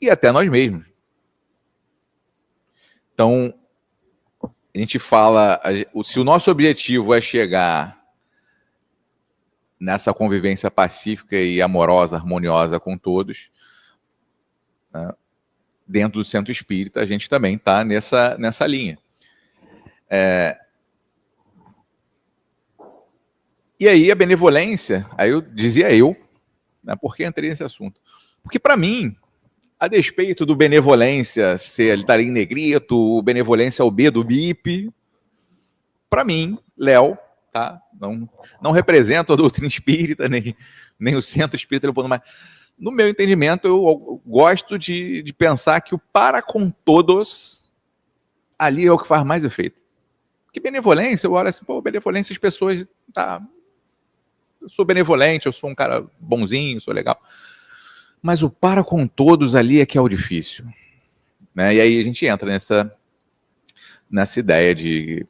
e até nós mesmos. Então, a gente fala, se o nosso objetivo é chegar nessa convivência pacífica e amorosa, harmoniosa com todos, né, dentro do centro espírita, a gente também está nessa linha. E aí a benevolência, aí eu dizia né, por que entrei nesse assunto? Porque para mim, a despeito do benevolência ser ele estar em negrito, o benevolência é o B do BIP, para mim, Léo, tá? Não represento a doutrina espírita, nem o centro espírita, mas no meu entendimento, eu gosto de pensar que o para com todos ali é o que faz mais efeito. Porque benevolência, eu olho assim, benevolência, as pessoas, tá, eu sou benevolente, eu sou um cara bonzinho, sou legal. Mas o para com todos ali é que é o difícil, né? E aí a gente entra nessa ideia de...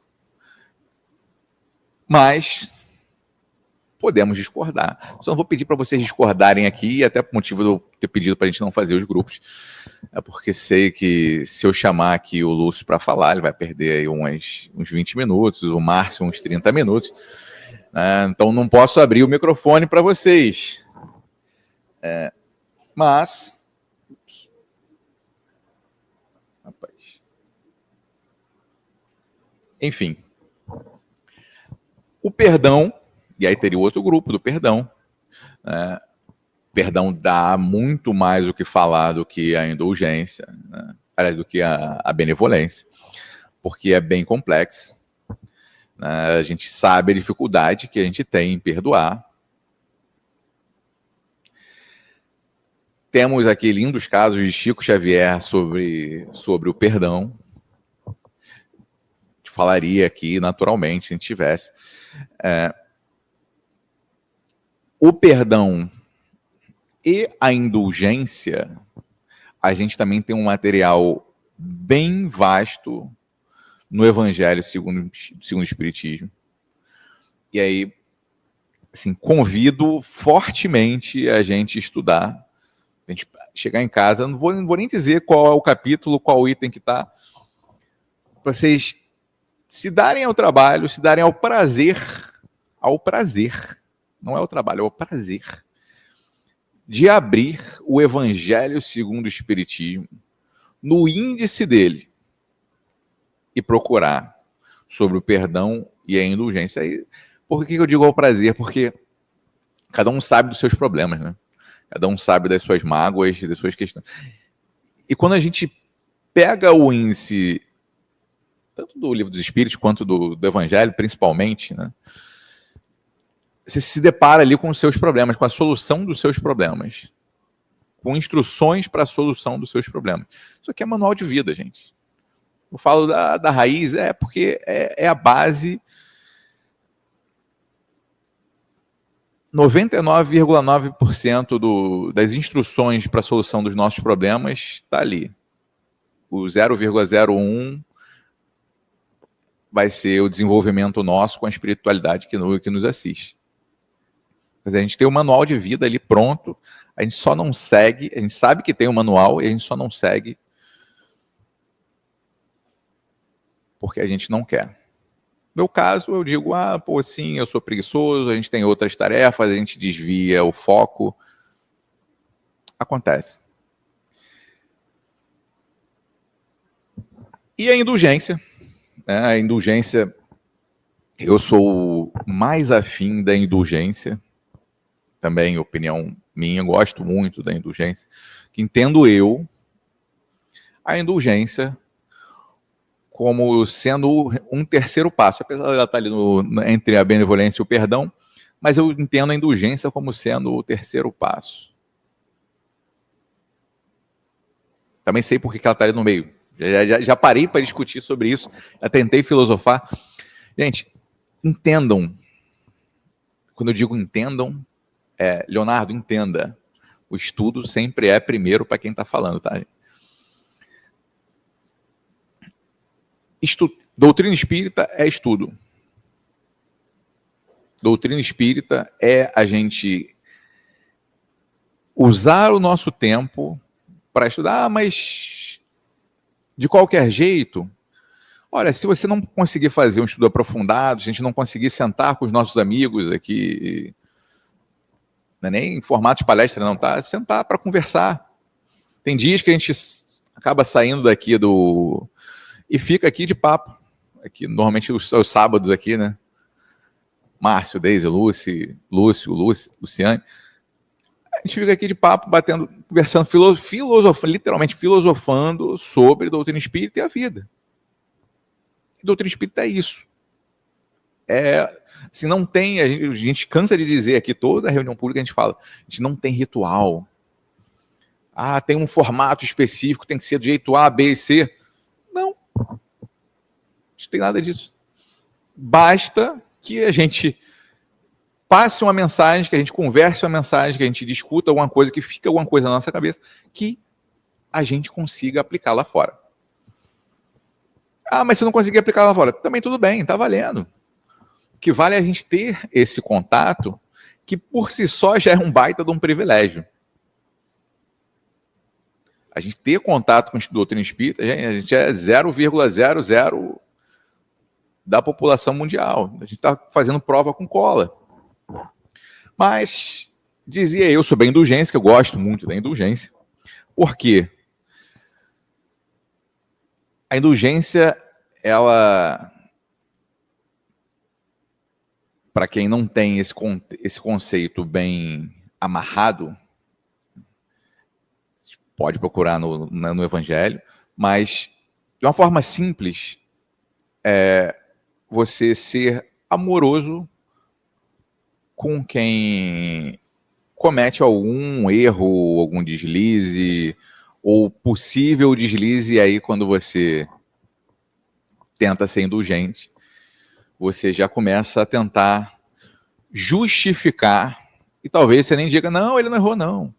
Mas podemos discordar. Só não vou pedir para vocês discordarem aqui, até por motivo de eu ter pedido para a gente não fazer os grupos. É porque sei que se eu chamar aqui o Lúcio para falar, ele vai perder aí uns 20 minutos, o Márcio uns 30 minutos. Então não posso abrir o microfone para vocês. Mas... Rapaz. Enfim. O perdão, e aí teria outro grupo do perdão. Perdão dá muito mais o que falar do que a indulgência, né? Aliás, do que a benevolência, porque é bem complexo. A gente sabe a dificuldade que a gente tem em perdoar. Temos aqui lindos casos de Chico Xavier sobre o perdão. Falaria aqui naturalmente, se a gente tivesse. O perdão e a indulgência, a gente também tem um material bem vasto no Evangelho segundo o Espiritismo. E aí, assim, convido fortemente a gente estudar. A gente chegar em casa, não vou nem dizer qual é o capítulo, qual item que está, para vocês se darem ao trabalho, se darem ao prazer, não é o trabalho, é o prazer de abrir o Evangelho segundo o Espiritismo no índice dele e procurar sobre o perdão e a indulgência. E por que eu digo ao prazer? Porque cada um sabe dos seus problemas, né? Cada um sabe das suas mágoas, das suas questões. E quando a gente pega o índice, tanto do Livro dos Espíritos quanto do Evangelho, principalmente, né? Você se depara ali com os seus problemas, com a solução dos seus problemas, com instruções para a solução dos seus problemas. Isso aqui é manual de vida, gente. Eu falo da raiz, porque é a base. 99,9% das instruções para a solução dos nossos problemas está ali. O 0,01 vai ser o desenvolvimento nosso com a espiritualidade que nos assiste. Mas a gente tem o manual de vida ali pronto, a gente só não segue, a gente sabe que tem o manual e a gente só não segue porque a gente não quer. No meu caso, eu digo, sim, eu sou preguiçoso, a gente tem outras tarefas, a gente desvia o foco. Acontece. E a indulgência? A indulgência, eu sou mais afim da indulgência, também opinião minha, gosto muito da indulgência, que entendo eu a indulgência como sendo um terceiro passo, apesar de ela estar ali entre a benevolência e o perdão, mas eu entendo a indulgência como sendo o terceiro passo. Também sei por que ela está ali no meio. Já parei para discutir sobre isso, já tentei filosofar. Gente, entendam. Quando eu digo entendam, Leonardo, entenda. O estudo sempre é primeiro para quem está falando, tá? Doutrina espírita é estudo. Doutrina espírita é a gente usar o nosso tempo para estudar, mas de qualquer jeito, olha, se você não conseguir fazer um estudo aprofundado, se a gente não conseguir sentar com os nossos amigos aqui, não é nem em formato de palestra, não, tá? Sentar para conversar. Tem dias que a gente acaba saindo daqui e fica aqui de papo. Aqui, normalmente os sábados aqui, né? Márcio, Deise, Lúcio, Luciane. A gente fica aqui de papo, batendo, conversando, literalmente filosofando sobre doutrina espírita e a vida. E doutrina espírita é isso. Se não tem, a gente cansa de dizer aqui, toda reunião pública a gente fala, a gente não tem ritual. Tem um formato específico, tem que ser do jeito A, B e C. Não. Não tem nada disso. Basta que a gente passe uma mensagem, que a gente converse uma mensagem, que a gente discuta alguma coisa, que fica alguma coisa na nossa cabeça, que a gente consiga aplicar lá fora. Mas se não conseguir aplicar lá fora, também tudo bem, tá valendo. O que vale é a gente ter esse contato, que por si só já é um baita de um privilégio. A gente ter contato com a doutrina espírita, a gente é 0,00 da população mundial. A gente está fazendo prova com cola. Mas, dizia eu sobre a indulgência, que eu gosto muito da indulgência, porque a indulgência, ela, para quem não tem esse conceito bem amarrado, pode procurar no Evangelho, mas de uma forma simples, você ser amoroso com quem comete algum erro, algum deslize, ou possível deslize, e aí quando você tenta ser indulgente, você já começa a tentar justificar, e talvez você nem diga, não, ele não errou, não.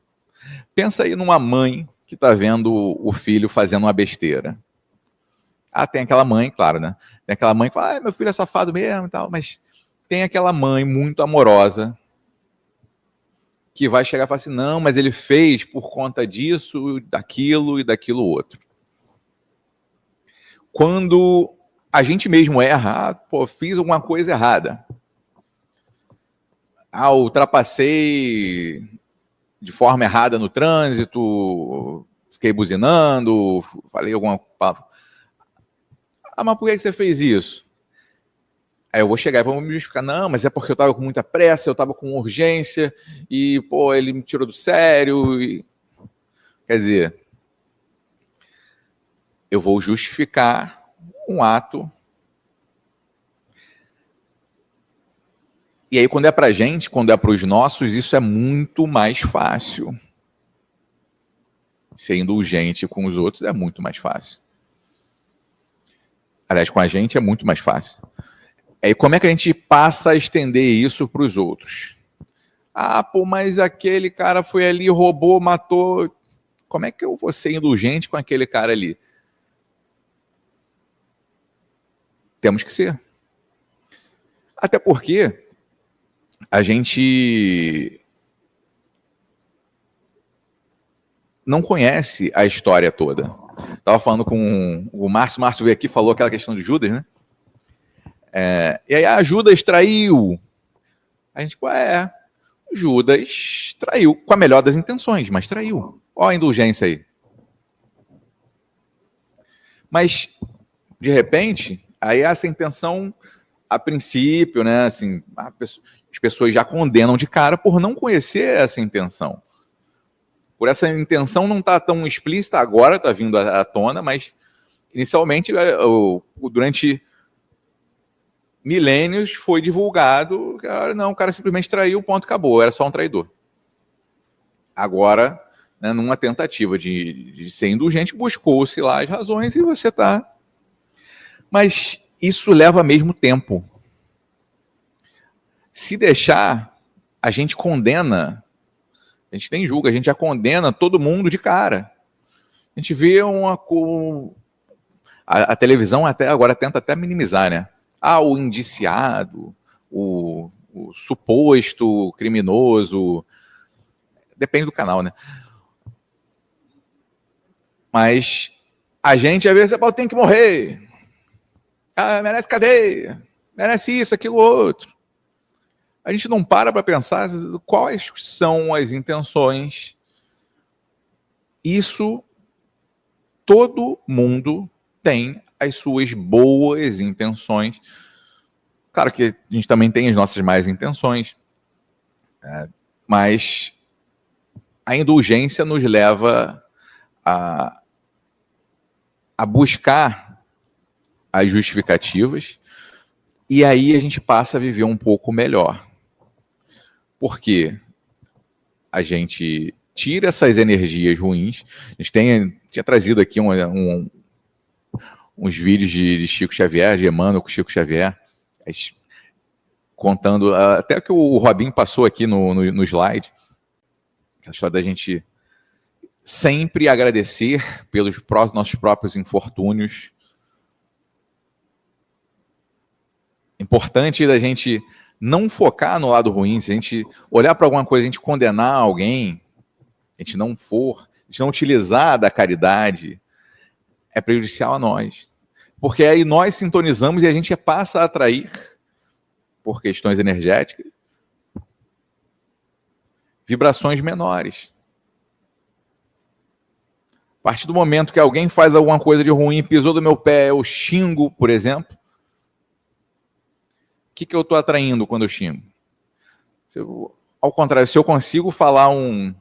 Pensa aí numa mãe que está vendo o filho fazendo uma besteira. Tem aquela mãe, claro, né? Tem aquela mãe que fala, meu filho é safado mesmo e tal, mas tem aquela mãe muito amorosa que vai chegar e falar assim, não, mas ele fez por conta disso, daquilo e daquilo outro. Quando a gente mesmo erra, fiz alguma coisa errada. ultrapassei de forma errada no trânsito, fiquei buzinando, falei alguma palavra. Mas por que você fez isso? Aí eu vou chegar e vou me justificar. Não, mas é porque eu estava com muita pressa, eu estava com urgência, e, pô, ele me tirou do sério. Quer dizer, eu vou justificar um ato. E aí, quando é pra gente, quando é pros nossos, isso é muito mais fácil. Ser indulgente com os outros é muito mais fácil. Aliás, com a gente é muito mais fácil. Aí, como é que a gente passa a estender isso para os outros? Pô, mas aquele cara foi ali, roubou, matou. Como é que eu vou ser indulgente com aquele cara ali? Temos que ser. Até porque a gente não conhece a história toda. Estava falando com o Márcio. O Márcio veio aqui e falou aquela questão de Judas, né? E aí Judas traiu. A gente, Judas traiu com a melhor das intenções, mas traiu. Ó a indulgência aí. Mas, de repente, aí essa intenção, a princípio, né, assim, as pessoas já condenam de cara por não conhecer essa intenção. Por essa intenção não estar tão explícita agora, está vindo à tona, mas inicialmente, durante milênios, foi divulgado que não, o cara simplesmente traiu, ponto, acabou, era só um traidor. Agora, né, numa tentativa de ser indulgente, buscou-se lá as razões e você está... Mas isso leva mesmo tempo. Se deixar, a gente condena, a gente nem julga, a gente já condena todo mundo de cara. A gente vê a televisão até agora tenta até minimizar, né? O indiciado, o suposto criminoso, depende do canal, né? Mas a gente às vezes tem que morrer, merece cadeia, merece isso, aquilo, outro. A gente não para pensar quais são as intenções. Isso, todo mundo tem as suas boas intenções. Claro que a gente também tem as nossas más intenções, mas a indulgência nos leva a buscar as justificativas, e aí a gente passa a viver um pouco melhor. Porque a gente tira essas energias ruins. A gente tinha trazido aqui uns vídeos de Chico Xavier, de Emmanuel com Chico Xavier, contando, até que o Robinho passou aqui no slide, a história da gente sempre agradecer pelos nossos próprios infortúnios. Importante da gente não focar no lado ruim. Se a gente olhar para alguma coisa, a gente condenar alguém, a gente não utilizar da caridade, é prejudicial a nós. Porque aí nós sintonizamos e a gente passa a atrair, por questões energéticas, vibrações menores. A partir do momento que alguém faz alguma coisa de ruim, pisou do meu pé, eu xingo, por exemplo, o que eu estou atraindo quando eu xingo? Ao contrário, se eu consigo falar muito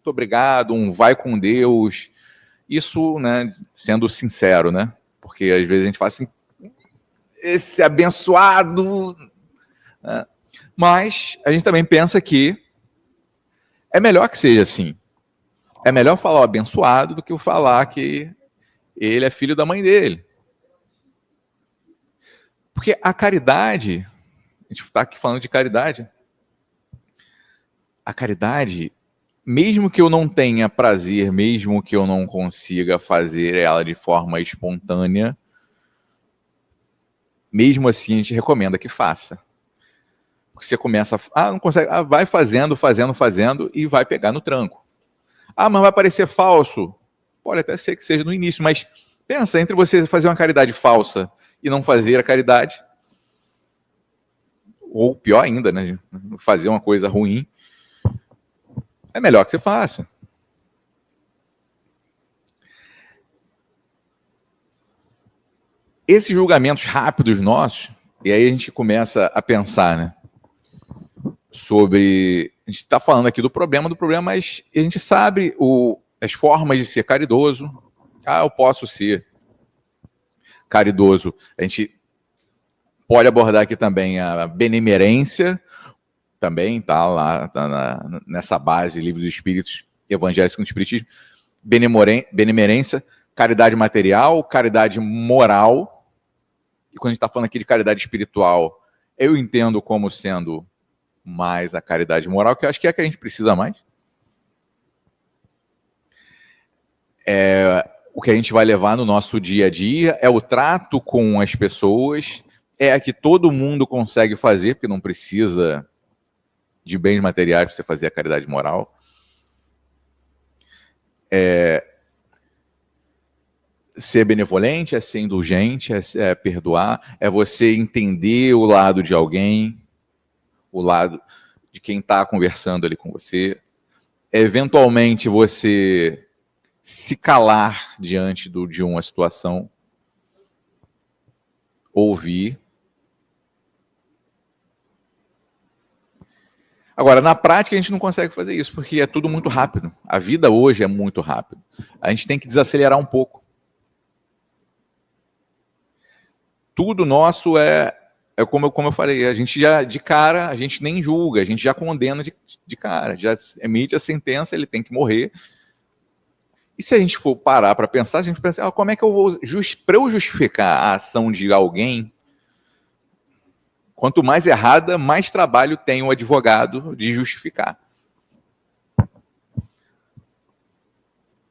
obrigado, vai com Deus, isso, né, sendo sincero, né? Porque às vezes a gente fala assim, esse abençoado, né? Mas a gente também pensa que é melhor que seja assim. É melhor falar o abençoado do que o falar que ele é filho da mãe dele. Porque a caridade, a gente está aqui falando de caridade, a caridade, mesmo que eu não tenha prazer, mesmo que eu não consiga fazer ela de forma espontânea, mesmo assim a gente recomenda que faça. Porque você começa não consegue, vai fazendo e vai pegar no tranco. Mas vai parecer falso. Pode até ser que seja no início, mas pensa, entre você fazer uma caridade falsa e não fazer a caridade, ou pior ainda, né? Fazer uma coisa ruim, é melhor que você faça. Esses julgamentos rápidos nossos, e aí a gente começa a pensar, né? Sobre... A gente está falando aqui do problema, mas a gente sabe as formas de ser caridoso. Eu posso ser caridoso. A gente pode abordar aqui também a benemerência, também tá nessa base, Livro dos Espíritos, Evangelho segundo o Espiritismo. Benemerência, caridade material, caridade moral. E quando a gente está falando aqui de caridade espiritual, eu entendo como sendo mais a caridade moral, que eu acho que é a que a gente precisa mais. O que a gente vai levar no nosso dia a dia é o trato com as pessoas, é a que todo mundo consegue fazer, porque não precisa de bens materiais para você fazer a caridade moral. Ser benevolente, é ser indulgente, é perdoar, é você entender o lado de alguém, o lado de quem está conversando ali com você. Eventualmente você se calar diante de uma situação, ouvir. Agora, na prática, a gente não consegue fazer isso, porque é tudo muito rápido. A vida hoje é muito rápido. A gente tem que desacelerar um pouco. Tudo nosso é como eu falei, a gente já, de cara, a gente nem julga, a gente já condena de cara, já emite a sentença, ele tem que morrer. E se a gente for parar para pensar, a gente pensa, como é que eu vou, para eu justificar a ação de alguém, quanto mais errada, mais trabalho tem o advogado de justificar.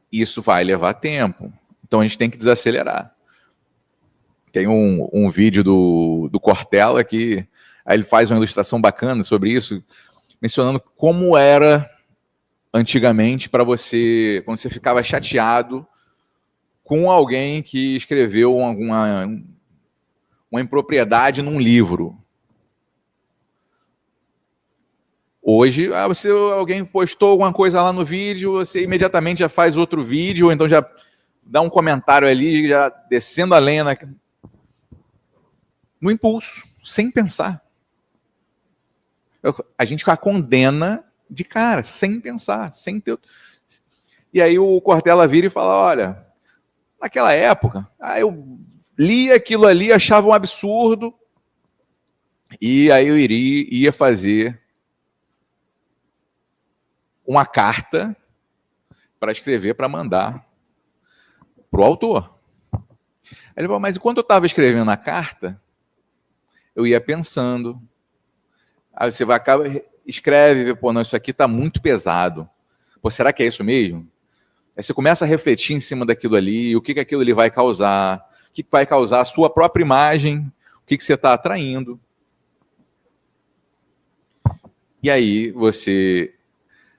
Isso vai levar tempo. Então a gente tem que desacelerar. Tem um vídeo do Cortella que aí ele faz uma ilustração bacana sobre isso, mencionando como era antigamente para você, quando você ficava chateado com alguém que escreveu uma impropriedade num livro. Hoje, alguém postou alguma coisa lá no vídeo, você imediatamente já faz outro vídeo, ou então já dá um comentário ali, já descendo a lenha no impulso, sem pensar. A gente a condena de cara, sem pensar, sem ter... E aí o Cortella vira e fala, olha, naquela época, eu lia aquilo ali, achava um absurdo, e aí eu ia fazer uma carta para escrever, para mandar para o autor. Ele falou, mas enquanto eu estava escrevendo a carta, eu ia pensando. Aí você escreve, não, isso aqui está muito pesado. Será que é isso mesmo? Aí você começa a refletir em cima daquilo ali, o que aquilo ali vai causar, o que vai causar a sua própria imagem, o que você está atraindo. E aí você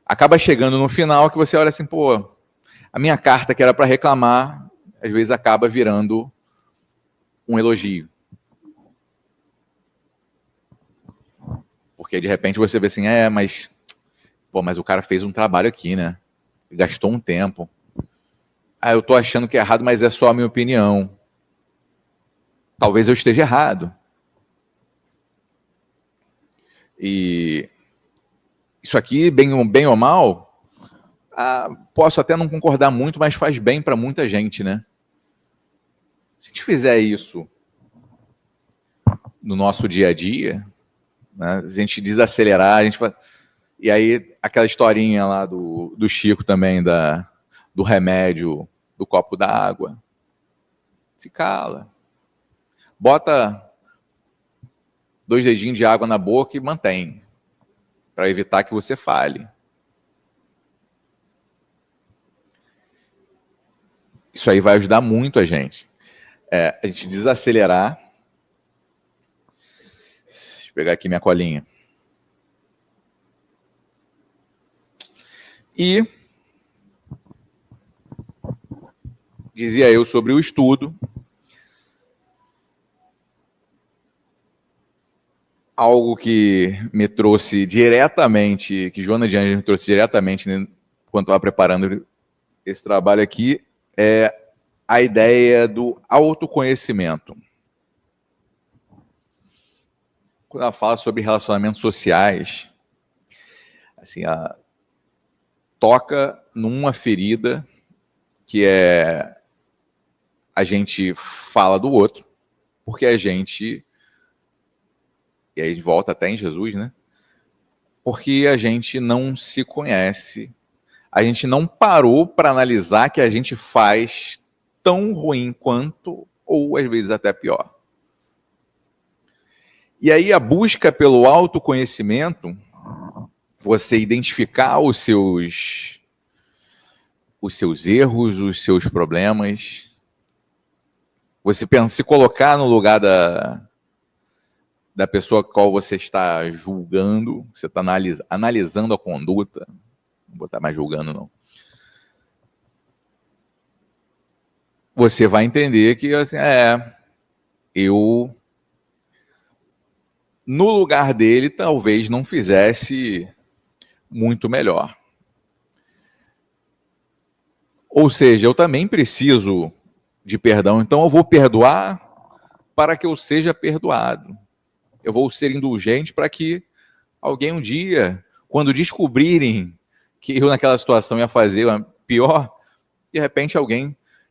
acaba chegando no final que você olha assim, a minha carta que era para reclamar, às vezes acaba virando um elogio. Porque de repente você vê assim, mas o cara fez um trabalho aqui, né? Gastou um tempo. Eu tô achando que é errado, mas é só a minha opinião. Talvez eu esteja errado. E isso aqui, bem ou mal, posso até não concordar muito, mas faz bem para muita gente, né? Se a gente fizer isso no nosso dia a dia, né, a gente desacelerar, e aí aquela historinha lá do Chico também, do remédio, do copo d'água, se cala, bota 2 dedinhos de água na boca e mantém, para evitar que você fale. Isso aí vai ajudar muito a gente. A gente desacelerar. Deixa eu pegar aqui minha colinha. E dizia eu sobre o estudo. algo que me trouxe diretamente, que Joana de Anjos me trouxe diretamente, né, quando estava preparando esse trabalho aqui, é a ideia do autoconhecimento. Quando ela fala sobre relacionamentos sociais, assim, toca numa ferida que é a gente fala do outro, porque a gente, e aí volta até em Jesus, né? Porque a gente não se conhece, a gente não parou para analisar que a gente faz tão ruim quanto, ou às vezes até pior. E aí a busca pelo autoconhecimento, você identificar os seus erros, os seus problemas, você pensa, se colocar no lugar da pessoa com a qual você está julgando, você está analisando a conduta, não vou botar mais julgando não. Você vai entender que assim, eu no lugar dele talvez não fizesse muito melhor. Ou seja, eu também preciso de perdão, então eu vou perdoar para que eu seja perdoado. Eu vou ser indulgente para que alguém um dia, quando descobrirem que eu naquela situação ia fazer pior, de repente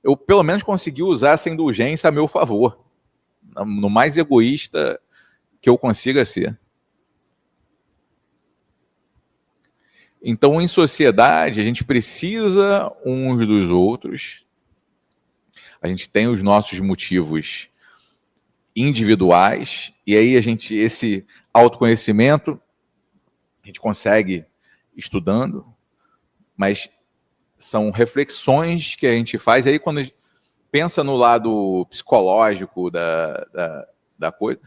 eu pelo menos consegui usar essa indulgência a meu favor, no mais egoísta que eu consiga ser. Então, em sociedade, a gente precisa uns dos outros, a gente tem os nossos motivos individuais, e aí esse autoconhecimento, a gente consegue estudando, mas são reflexões que a gente faz, e aí quando a gente pensa no lado psicológico da coisa,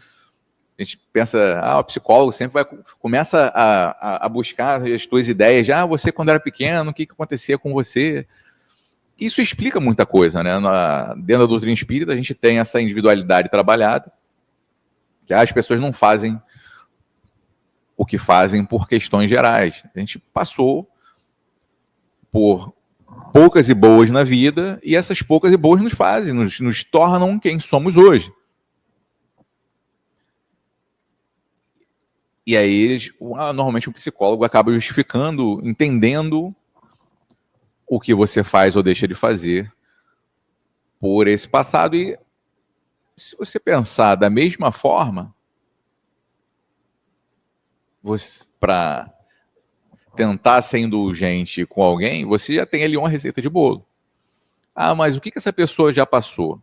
a gente pensa, o psicólogo sempre começa a buscar as tuas ideias, você quando era pequeno, o que acontecia com você? Isso explica muita coisa, né? Dentro da doutrina espírita, a gente tem essa individualidade trabalhada, que as pessoas não fazem o que fazem por questões gerais. A gente passou por poucas e boas na vida, e essas poucas e boas nos tornam quem somos hoje. E aí, normalmente o psicólogo acaba justificando, entendendo o que você faz ou deixa de fazer por esse passado. E se você pensar da mesma forma, para tentar ser indulgente com alguém, você já tem ali uma receita de bolo. Mas o que essa pessoa já passou?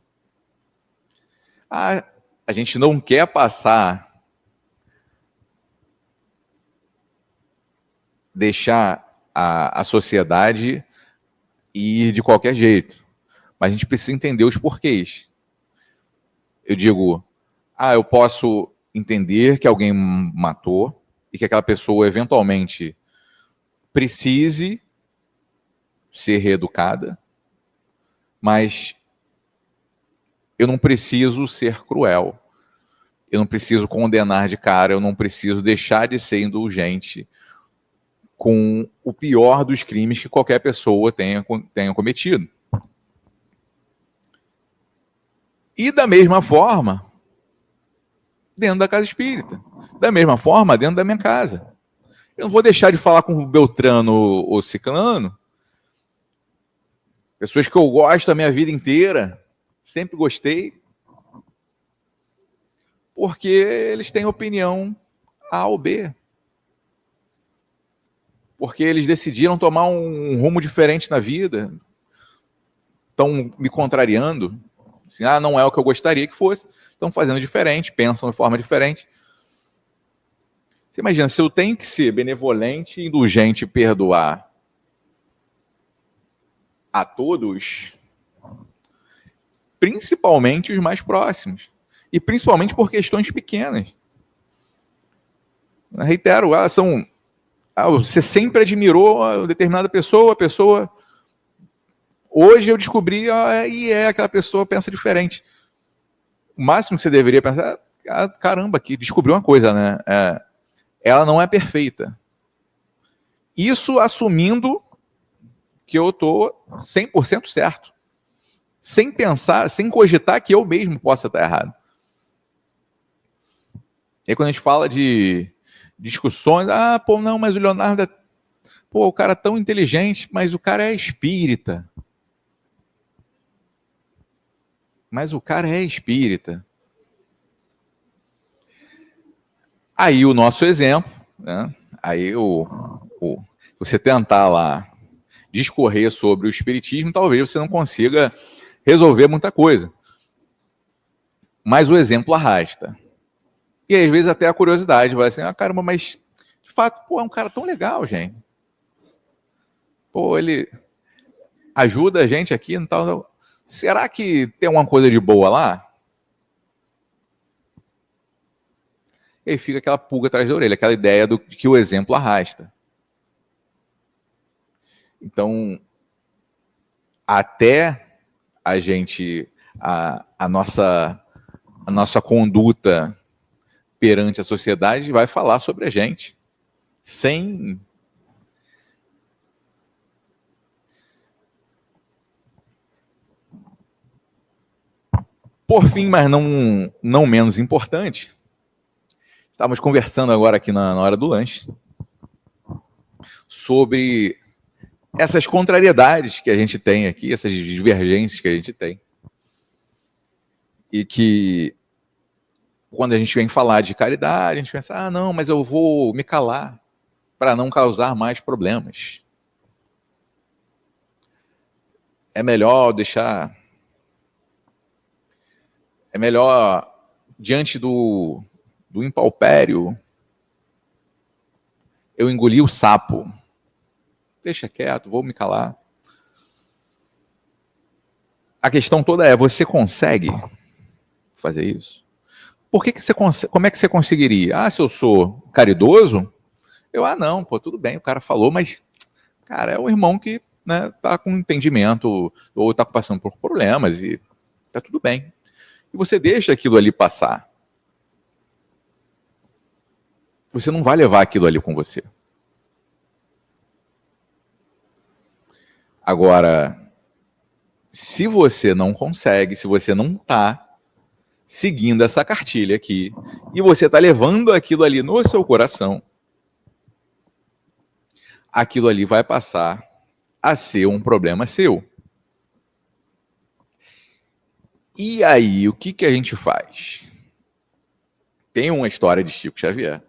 A gente não quer deixar a sociedade ir de qualquer jeito, mas a gente precisa entender os porquês. Eu digo, eu posso entender que alguém matou e que aquela pessoa eventualmente precise ser reeducada, mas eu não preciso ser cruel, eu não preciso condenar de cara, eu não preciso deixar de ser indulgente com o pior dos crimes que qualquer pessoa tenha cometido. E da mesma forma, dentro da casa espírita. Da mesma forma, dentro da minha casa. Eu não vou deixar de falar com o Beltrano ou Ciclano, pessoas que eu gosto a minha vida inteira, sempre gostei, porque eles têm opinião A ou B. Porque eles decidiram tomar um rumo diferente na vida, estão me contrariando, assim, não é o que eu gostaria que fosse, estão fazendo diferente, pensam de forma diferente. Você imagina, se eu tenho que ser benevolente, indulgente e perdoar a todos, principalmente os mais próximos, e principalmente por questões pequenas. Eu reitero, você sempre admirou uma determinada pessoa, a pessoa... Hoje eu descobri, e aquela pessoa pensa diferente. O máximo que você deveria pensar, caramba, que descobriu uma coisa, né? Ela não é perfeita. Isso assumindo que eu tô 100% certo. Sem pensar, sem cogitar que eu mesmo possa estar errado. E aí quando a gente fala de discussões, pô, não, mas o Leonardo o cara é tão inteligente, mas o cara é espírita. Mas o cara é espírita. Aí o nosso exemplo, né? Aí você tentar lá discorrer sobre o espiritismo, talvez você não consiga resolver muita coisa. Mas o exemplo arrasta. E às vezes até a curiosidade vai assim, caramba, mas de fato, pô, é um cara tão legal, gente. Pô, ele ajuda a gente aqui e tal. Será que tem uma coisa de boa lá? E aí fica aquela pulga atrás da orelha, aquela ideia de que o exemplo arrasta. Então, até a gente, a nossa conduta perante a sociedade vai falar sobre a gente, sem... Por fim, mas não menos importante, estávamos conversando agora aqui na hora do lanche sobre essas contrariedades que a gente tem aqui, essas divergências que a gente tem. E que, quando a gente vem falar de caridade, a gente pensa, não, mas eu vou me calar para não causar mais problemas. É melhor deixar... É melhor, diante do impalpério, eu engoli o sapo. Deixa quieto, vou me calar. A questão toda é, você consegue fazer isso? Por que você consegue? Como é que você conseguiria? Se eu sou caridoso, não, pô, tudo bem, o cara falou, mas, cara, é um irmão que, né, tá com entendimento, ou tá passando por problemas, e tá tudo bem. E você deixa aquilo ali passar. Você não vai levar aquilo ali com você. Agora, se você não consegue, se você não está seguindo essa cartilha aqui, e você está levando aquilo ali no seu coração, aquilo ali vai passar a ser um problema seu. E aí, o que a gente faz? Tem uma história de Chico Xavier.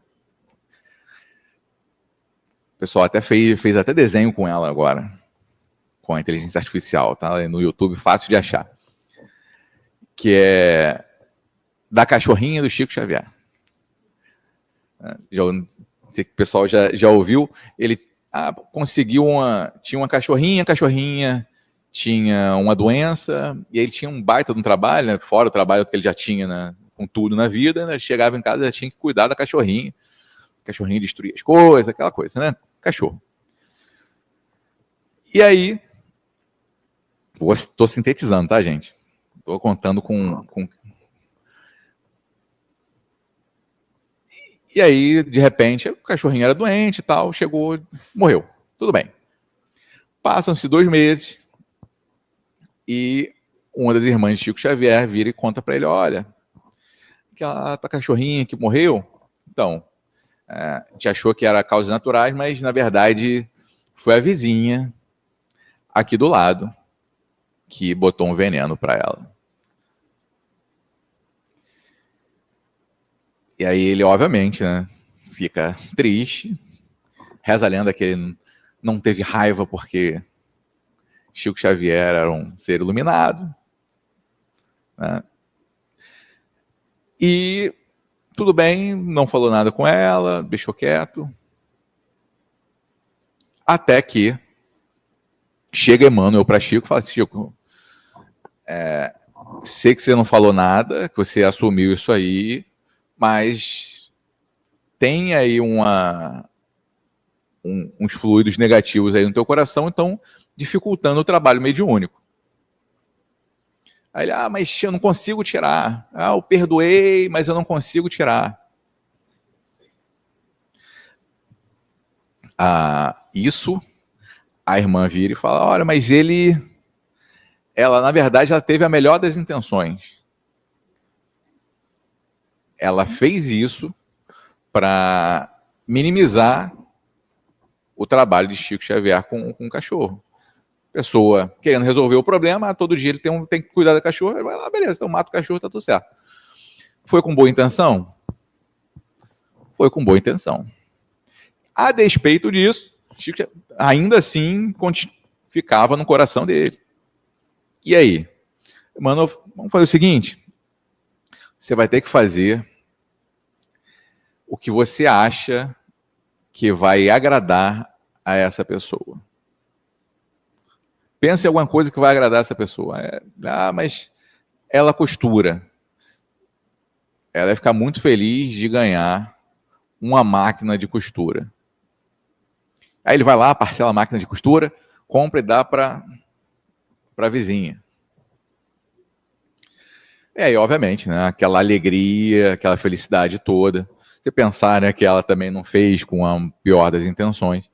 O pessoal até fez até desenho com ela agora, com a inteligência artificial, tá? No YouTube, fácil de achar. Que é da cachorrinha do Chico Xavier. O pessoal já ouviu. Ele conseguiu tinha uma cachorrinha tinha uma doença, e ele tinha um baita de um trabalho, né, fora o trabalho que ele já tinha, né, com tudo na vida, né, chegava em casa e já tinha que cuidar da cachorrinha. A cachorrinha destruía as coisas, aquela coisa, né? Cachorro. E aí, estou sintetizando, tá, gente? Estou contando com... E aí, de repente, o cachorrinho era doente e tal, chegou, morreu. Tudo bem. Passam-se 2 meses e uma das irmãs de Chico Xavier vira e conta para ele, olha, aquela cachorrinha que morreu, então, a gente achou que era causas naturais, mas, na verdade, foi a vizinha aqui do lado que botou um veneno para ela. E aí ele, obviamente, né, fica triste, reza a lenda que ele não teve raiva porque Chico Xavier era um ser iluminado, né? E tudo bem, não falou nada com ela, deixou quieto. Até que chega Emmanuel para Chico e fala, Chico, sei que você não falou nada, que você assumiu isso aí, mas tem aí uns fluidos negativos aí no teu coração, então dificultando o trabalho mediúnico. Aí ele, mas eu não consigo tirar. Eu perdoei, mas eu não consigo tirar. Isso, a irmã vira e fala, olha, mas ela, na verdade, ela teve a melhor das intenções. Ela fez isso para minimizar o trabalho de Chico Xavier com o cachorro. Pessoa querendo resolver o problema, todo dia ele tem que cuidar do cachorro, ele vai lá, beleza, então mata o cachorro, tá tudo certo. Foi com boa intenção? Foi com boa intenção. A despeito disso, Chico ainda assim ficava no coração dele. E aí? Mano, vamos fazer o seguinte, você vai ter que fazer o que você acha que vai agradar a essa pessoa. Pense em alguma coisa que vai agradar essa pessoa. Mas ela costura. Ela vai ficar muito feliz de ganhar uma máquina de costura. Aí ele vai lá, parcela a máquina de costura, compra e dá para a vizinha. E aí, obviamente, né, aquela alegria, aquela felicidade toda. Você pensar, né, que ela também não fez com a pior das intenções.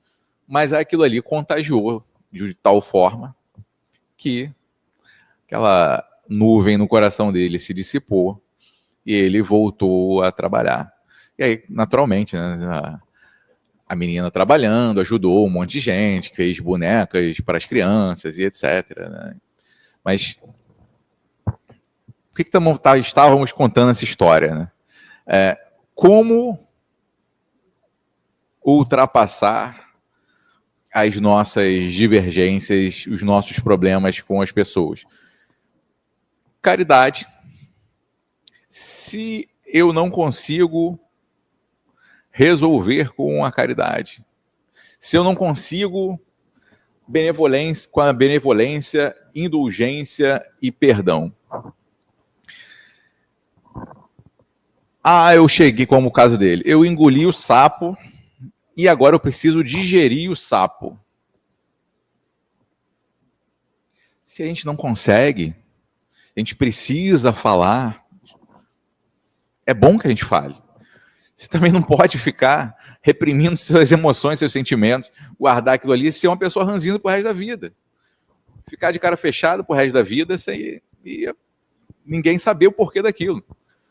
Mas aquilo ali contagiou de tal forma que aquela nuvem no coração dele se dissipou e ele voltou a trabalhar. E aí, naturalmente, né, a menina trabalhando, ajudou um monte de gente, fez bonecas para as crianças e etc. Né? Mas por que estávamos contando essa história? Né? Como ultrapassar as nossas divergências, os nossos problemas com as pessoas. Caridade. Se eu não consigo resolver com a caridade, se eu não consigo com a benevolência, indulgência e perdão. Eu cheguei, como o caso dele, eu engoli o sapo e agora eu preciso digerir o sapo. Se a gente não consegue, a gente precisa falar, é bom que a gente fale. Você também não pode ficar reprimindo suas emoções, seus sentimentos, guardar aquilo ali e ser uma pessoa ranzinza pro resto da vida. Ficar de cara fechada pro resto da vida sem ninguém saber o porquê daquilo.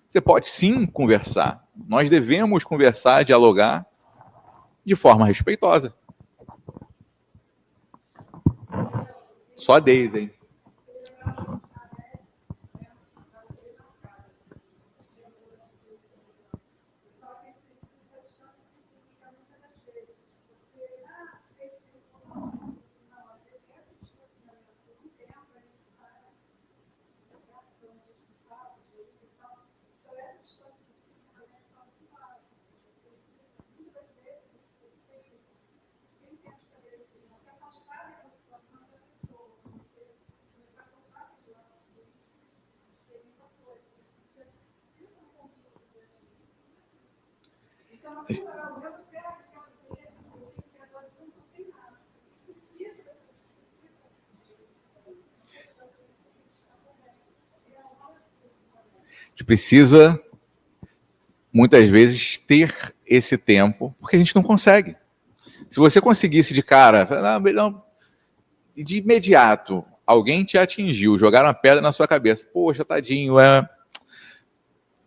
Você pode sim conversar. Nós devemos conversar, dialogar de forma respeitosa. Só 10, hein? A gente precisa, muitas vezes, ter esse tempo, porque a gente não consegue. Se você conseguisse de cara, de imediato, alguém te atingiu, jogaram uma pedra na sua cabeça, poxa, tadinho,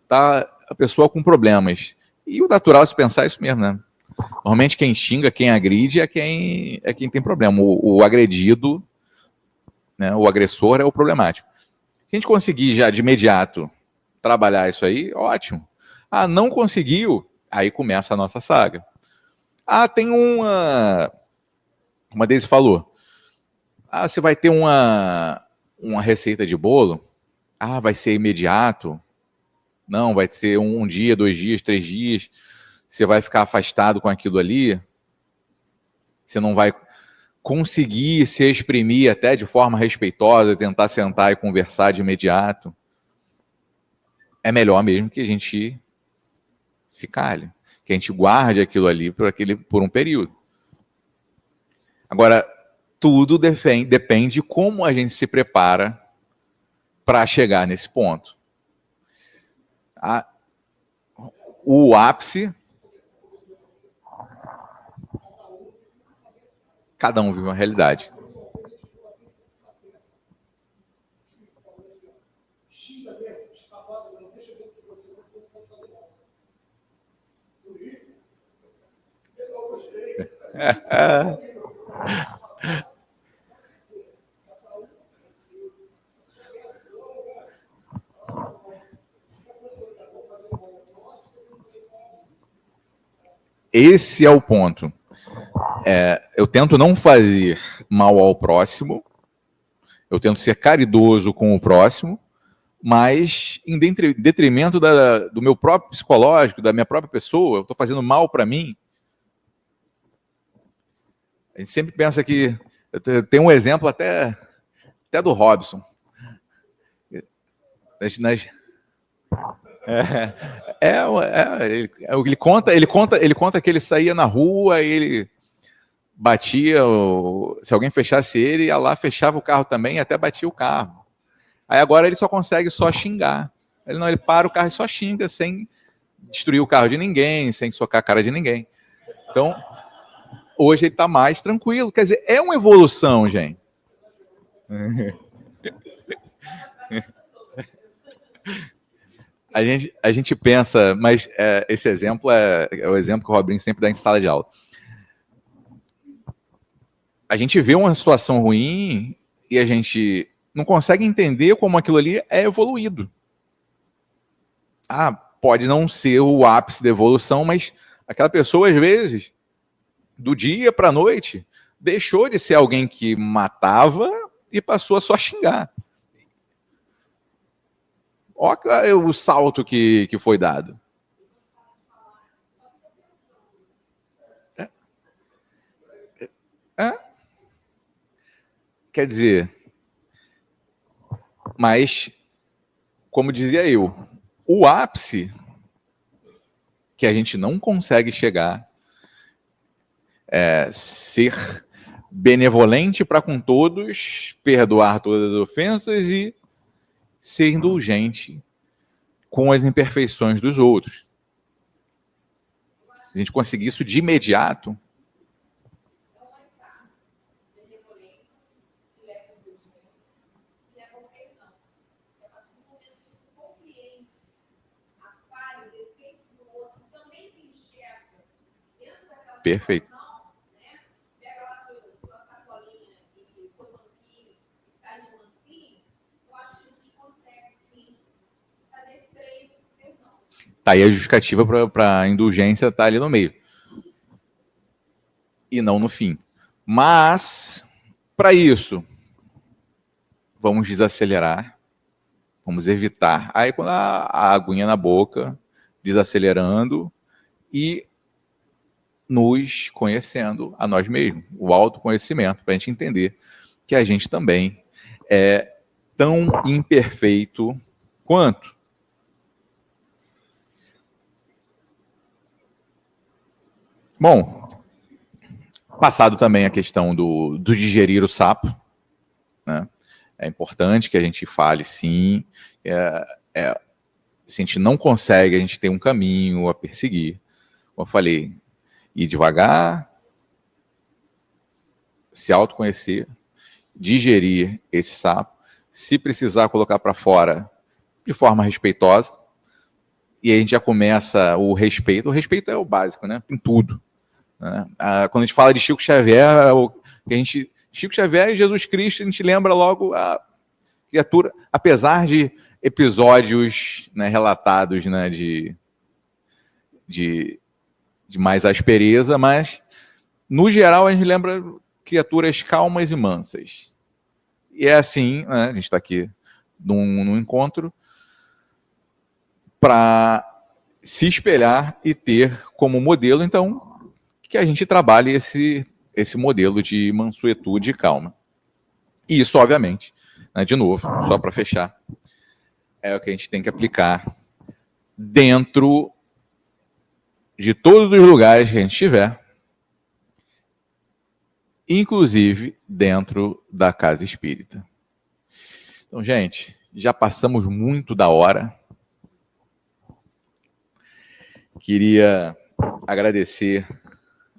tá a pessoa com problemas. E o natural é se pensar isso mesmo, né? Normalmente quem xinga, quem agride é quem tem problema. O agredido, né, o agressor é o problemático. Se a gente conseguir já de imediato trabalhar isso aí, ótimo. Não conseguiu, aí começa a nossa saga. Tem uma Deise falou, você vai ter uma receita de bolo, vai ser imediato, não, vai ser um dia, 2 dias, 3 dias, você vai ficar afastado com aquilo ali, você não vai conseguir se exprimir até de forma respeitosa, tentar sentar e conversar de imediato. É melhor mesmo que a gente se cale, que a gente guarde aquilo ali por um período. Agora, tudo depende de como a gente se prepara para chegar nesse ponto. O ápice, cada um vive uma realidade. Esse é o ponto. Eu tento não fazer mal ao próximo, eu tento ser caridoso com o próximo, mas em detrimento do meu próprio psicológico, da minha própria pessoa, eu estou fazendo mal para mim. A gente sempre pensa que... Tem um exemplo até do Robson. Ele conta que ele saía na rua e ele batia, se alguém fechasse ele, ia lá, fechava o carro também e até batia o carro. Aí agora ele só consegue só xingar. Ele para o carro e só xinga, sem destruir o carro de ninguém, sem socar a cara de ninguém. Então, hoje ele está mais tranquilo. Quer dizer, é uma evolução, gente. A gente pensa, mas esse exemplo é o exemplo que o Robinho sempre dá em sala de aula. A gente vê uma situação ruim e a gente não consegue entender como aquilo ali é evoluído. Pode não ser o ápice da evolução, mas aquela pessoa, às vezes, do dia para a noite, deixou de ser alguém que matava e passou a só xingar. Olha o salto que foi dado. Quer dizer, mas, como dizia eu, o ápice que a gente não consegue chegar é ser benevolente para com todos, perdoar todas as ofensas e ser indulgente com as imperfeições dos outros. Se a gente conseguir isso de imediato, perfeito. Tá aí a justificativa para a indulgência estar ali no meio. E não no fim. Mas, para isso, vamos desacelerar, vamos evitar. Aí, quando a aguinha na boca, desacelerando e nos conhecendo a nós mesmos, o autoconhecimento, para a gente entender que a gente também é tão imperfeito quanto. Bom, passado também a questão do digerir o sapo, né? É importante que a gente fale, sim. Se a gente não consegue, a gente tem um caminho a perseguir. Como eu falei, ir devagar, se autoconhecer, digerir esse sapo, se precisar colocar para fora de forma respeitosa, e aí a gente já começa o respeito. O respeito é o básico, né? Em tudo. Né? Quando a gente fala de Chico Xavier, Chico Xavier e Jesus Cristo, a gente lembra logo a criatura, apesar de episódios, né, relatados, né, de mais aspereza, mas no geral a gente lembra criaturas calmas e mansas. E é assim, né, a gente está aqui num encontro para se espelhar e ter como modelo, então, que a gente trabalhe esse modelo de mansuetude e calma. E isso, obviamente, né, de novo, só para fechar, é o que a gente tem que aplicar dentro de todos os lugares que a gente estiver, inclusive dentro da casa espírita. Então, gente, Já passamos muito da hora. Queria agradecer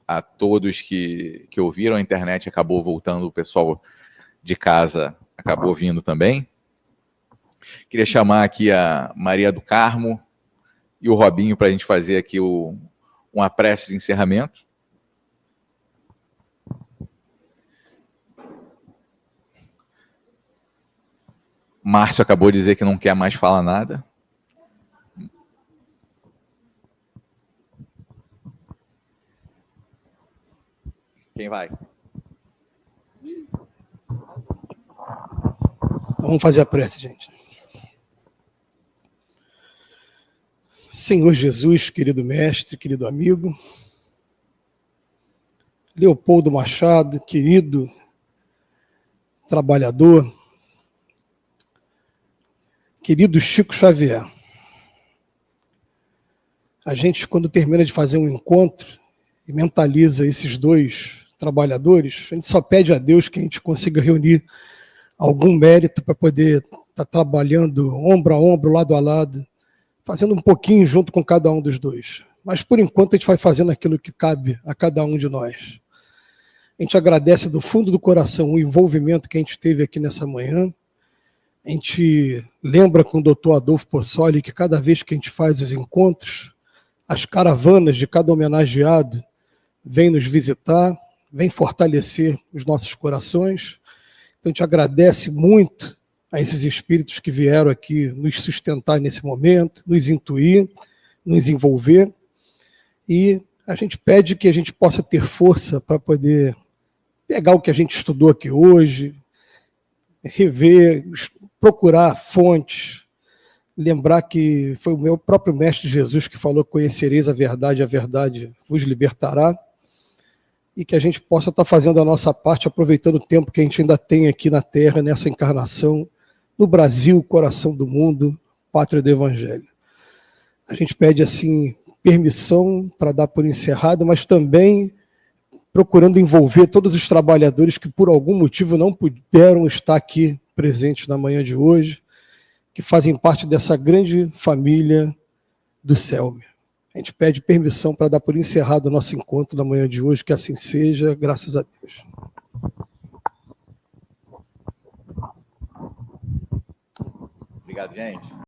a todos que ouviram. A internet acabou voltando, o pessoal de casa acabou vindo também. Queria chamar aqui a Maria do Carmo e o Robinho para a gente fazer aqui uma prece de encerramento. Márcio acabou de dizer que não quer mais falar nada. Quem vai? Vamos fazer a prece, gente. Senhor Jesus, querido mestre, querido amigo, Leopoldo Machado, querido trabalhador, querido Chico Xavier, a gente, quando termina de fazer um encontro e mentaliza esses dois trabalhadores, a gente só pede a Deus que a gente consiga reunir algum mérito para poder estar trabalhando ombro a ombro, lado a lado, fazendo um pouquinho junto com cada um dos dois. Mas, por enquanto, a gente vai fazendo aquilo que cabe a cada um de nós. A gente agradece do fundo do coração o envolvimento que a gente teve aqui nessa manhã. A gente lembra com o doutor Adolfo Possoli que cada vez que a gente faz os encontros, as caravanas de cada homenageado vêm nos visitar, vêm fortalecer os nossos corações. Então, a gente agradece muito a esses espíritos que vieram aqui nos sustentar nesse momento, nos intuir, nos envolver. E a gente pede que a gente possa ter força para poder pegar o que a gente estudou aqui hoje, rever, procurar fontes, lembrar que foi o meu próprio Mestre Jesus que falou: conhecereis a verdade vos libertará, e que a gente possa estar fazendo a nossa parte, aproveitando o tempo que a gente ainda tem aqui na Terra, nessa encarnação, no Brasil, coração do mundo, pátria do Evangelho. A gente pede, assim, permissão para dar por encerrado, mas também procurando envolver todos os trabalhadores que, por algum motivo, não puderam estar aqui presentes na manhã de hoje, que fazem parte dessa grande família do CELME. A gente pede permissão para dar por encerrado o nosso encontro na manhã de hoje, que assim seja, graças a Deus. Obrigado, gente.